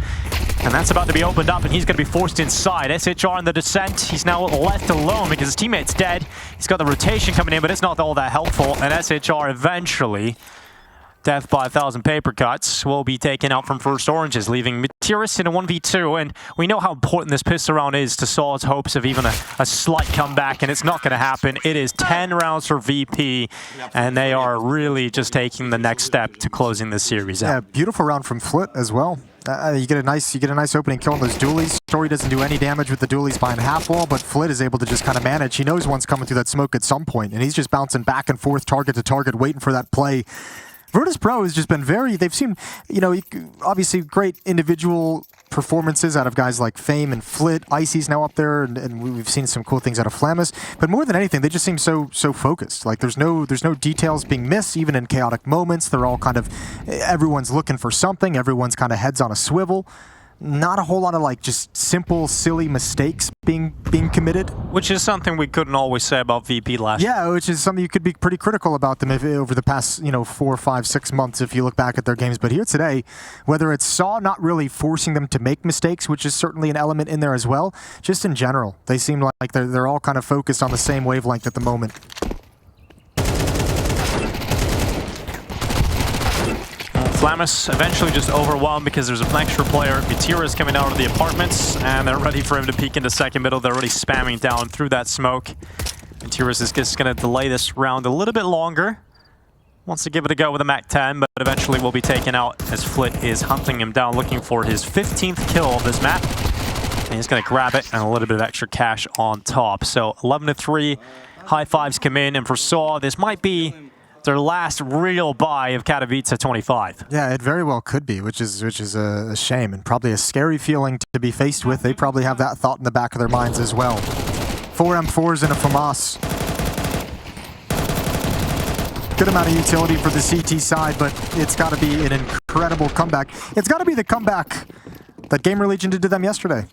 And that's about to be opened up, and he's going to be forced inside. sHR in the descent. He's now left alone because his teammate's dead. He's got the rotation coming in, but it's not all that helpful. And sHR eventually, death by 1,000 paper cuts, will be taken out from first oranges, leaving Matiris in a 1v2. And we know how important this pistol round is to sAw's hopes of even a slight comeback, and it's not going to happen. It is 10 rounds for VP, and they are really just taking the next step to closing this series out. Yeah, beautiful round from Flit as well. You get a nice opening kill on those dualies. Story doesn't do any damage with the dualies behind half wall, but Flit is able to just kind of manage. He knows one's coming through that smoke at some point, and he's just bouncing back and forth, target to target, waiting for that play. Virtus.pro has just been they've seen, obviously great individual performances out of guys like Fame and Flit. Icy's now up there, and we've seen some cool things out of Flamus. But more than anything, they just seem so focused. Like there's no details being missed, even in chaotic moments. They're all kind of, everyone's looking for something. Everyone's kind of heads on a swivel. Not a whole lot of like just simple, silly mistakes being committed. Which is something we couldn't always say about VP last year. Yeah, which is something you could be pretty critical about them over the past 4, 5, 6 months if you look back at their games. But here today, whether it's sAw not really forcing them to make mistakes, which is certainly an element in there as well, just in general, they seem like they're all kind of focused on the same wavelength at the moment. Flamus eventually just overwhelmed because there's an extra player. Matiris is coming out of the apartments, and they're ready for him to peek into second middle. They're already spamming down through that smoke. Matiris is just going to delay this round a little bit longer. Wants to give it a go with a MAC-10, but eventually will be taken out as Flit is hunting him down, looking for his 15th kill of this map. And he's going to grab it and a little bit of extra cash on top. So 11-3, high fives come in, and for sAw, this might be their last real buy of Katowice 25. Yeah, it very well could be, which is a shame and probably a scary feeling to be faced with. They probably have that thought in the back of their minds as well. 4 M4s and a FAMAS. Good amount of utility for the CT side, but it's got to be an incredible comeback. It's got to be the comeback that Gamer Legion did to them yesterday.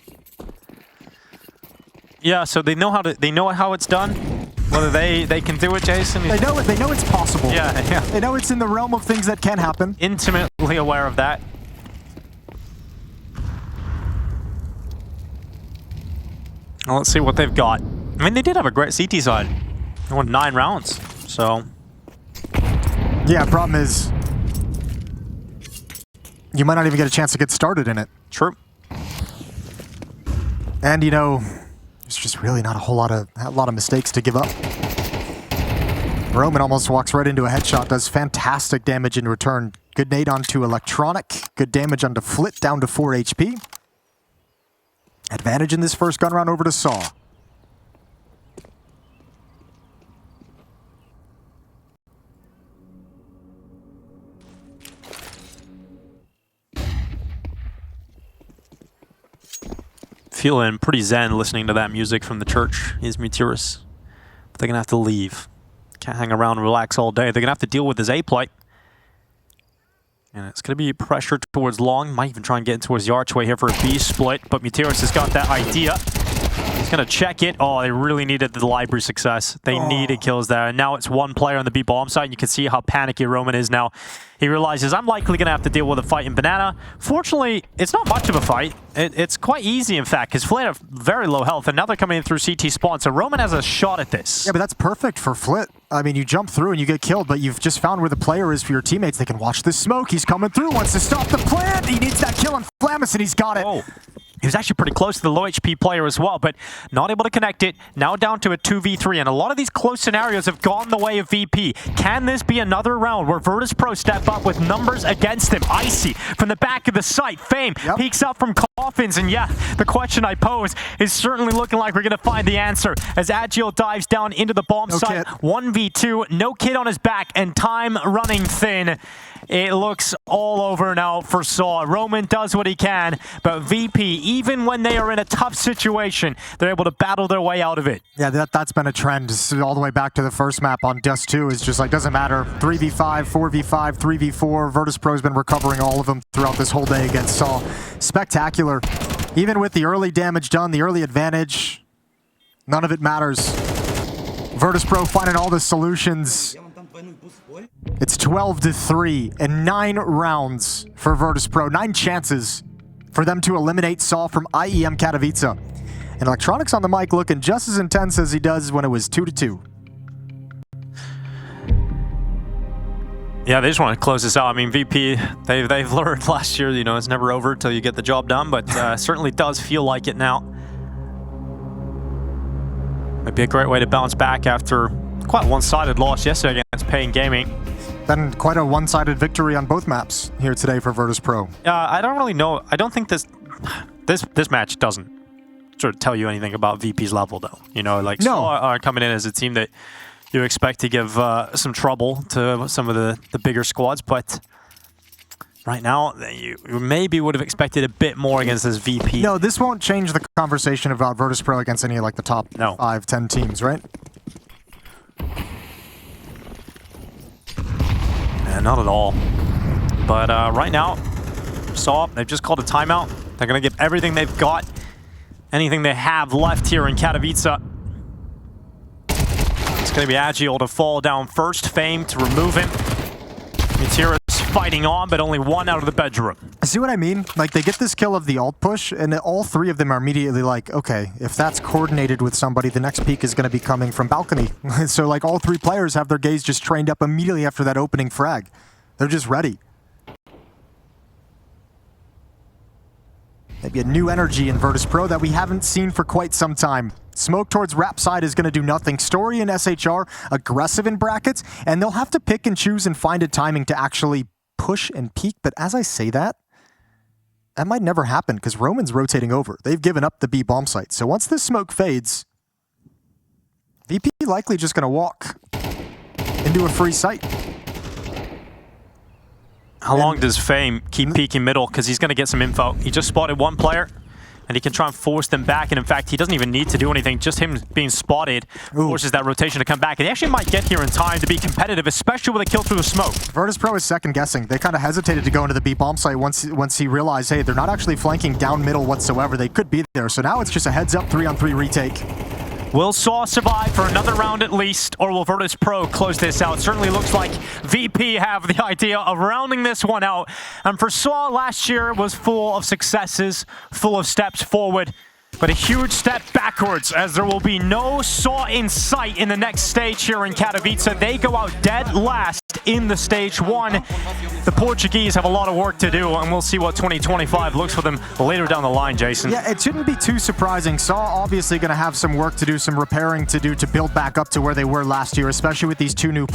Yeah, so they know how it's done. Whether they can do it, Jason. They know it's possible. Yeah. They know it's in the realm of things that can happen. Intimately aware of that. Well, let's see what they've got. I mean, they did have a great CT side. They won 9 rounds, so. Yeah, problem is, you might not even get a chance to get started in it. True. And there's just really not a whole lot of mistakes to give up. Roman almost walks right into a headshot, does fantastic damage in return. Good nade onto Electronic, good damage onto Flit, down to 4 HP. Advantage in this first gun round over to sAw. Feeling pretty zen listening to that music from the church. Is Matiris. But they're going to have to leave. Can't hang around and relax all day. They're going to have to deal with his A plight. And it's going to be pressure towards long. Might even try and get in towards the archway here for a B split. But Matiris has got that idea. He's going to check it. Oh, they really needed the library success. They needed kills there. And now it's one player on the B bomb side. You can see how panicky Roman is now. He realizes, I'm likely going to have to deal with a fight in Banana. Fortunately, it's not much of a fight. It's quite easy, in fact, because Flit have very low health, and now they're coming in through CT spawn. So Roman has a shot at this. Yeah, but that's perfect for Flit. I mean, you jump through and you get killed, but you've just found where the player is for your teammates. They can watch this smoke. He's coming through, wants to stop the plant. He needs that kill on Flamus, and he's got it. Oh. He was actually pretty close to the low HP player as well, but not able to connect it. Now down to a 2v3, and a lot of these close scenarios have gone the way of VP. Can this be another round where Virtus.pro step up with numbers against him? Icy from the back of the site. Fame peeks up from coffins, and yeah, the question I pose is certainly looking like we're going to find the answer as Agile dives down into the bomb site. 1v2, no kid on his back, and time running thin. It looks all over now for sAw. Roman does what he can, but VP, even when they are in a tough situation, they're able to battle their way out of it. Yeah, that's been a trend all the way back to the first map on Dust2. It's just like, doesn't matter. 3v5, 4v5, 3v4. Virtus.pro's been recovering all of them throughout this whole day against sAw. Spectacular. Even with the early damage done, the early advantage, none of it matters. Virtus.pro finding all the solutions. It's 12-3 and 9 rounds for Virtus.pro. 9 chances for them to eliminate sAw from IEM Katowice. And Electronics on the mic looking just as intense as he does when it was 2-2. Yeah, they just want to close this out. I mean, VP, they've learned last year, you know, it's never over until you get the job done, but certainly does feel like it now. Might be a great way to bounce back after quite a one-sided loss yesterday against Pain Gaming. Been quite a one-sided victory on both maps here today for Virtus.pro. I don't really know. I don't think this match doesn't sort of tell you anything about VP's level, though. You know, like sAw are coming in as a team that you expect to give some trouble to some of the bigger squads, but right now you maybe would have expected a bit more against this VP. No, this won't change the conversation about Virtus.pro against any like the top 5, 10 teams, right? Not at all. But right now, sAw, they've just called a timeout. They're going to give everything they've got, anything they have left here in Katowice. It's going to be Agile to fall down first. Fame to remove him. Matira's fighting on, but only one out of the bedroom. See what I mean? Like, they get this kill of the alt push, and all 3 of them are immediately like, okay, if that's coordinated with somebody, the next peek is going to be coming from balcony. So, like, all 3 players have their gaze just trained up immediately after that opening frag. They're just ready. Maybe a new energy in Virtus.pro that we haven't seen for quite some time. Smoke towards Rap side is going to do nothing. Story and SHR aggressive in brackets, and they'll have to pick and choose and find a timing to actually push and peek. But as I say that might never happen because Roman's rotating over. They've given up the B bomb site. So once this smoke fades, VP likely just going to walk into a free site. How long does Fame keep peeking middle? Because he's going to get some info. He just spotted one player, and he can try and force them back. And in fact, he doesn't even need to do anything. Just him being spotted forces that rotation to come back. And he actually might get here in time to be competitive, especially with a kill through the smoke. Virtus.pro is second guessing. They kind of hesitated to go into the B bomb site once he realized, hey, they're not actually flanking down middle whatsoever. They could be there. So now it's just a heads up 3-on-3 retake. Will sAw survive for another round at least, or will Virtus.pro close this out? Certainly looks like VP have the idea of rounding this one out. And for sAw, last year was full of successes, full of steps forward, but a huge step backwards as there will be no sAw in sight in the next stage here in Katowice. They go out dead last in the stage 1. The Portuguese have a lot of work to do, and we'll see what 2025 looks for them later down the line, Jason. Yeah, it shouldn't be too surprising. sAw obviously going to have some work to do, some repairing to do to build back up to where they were last year, especially with these 2 new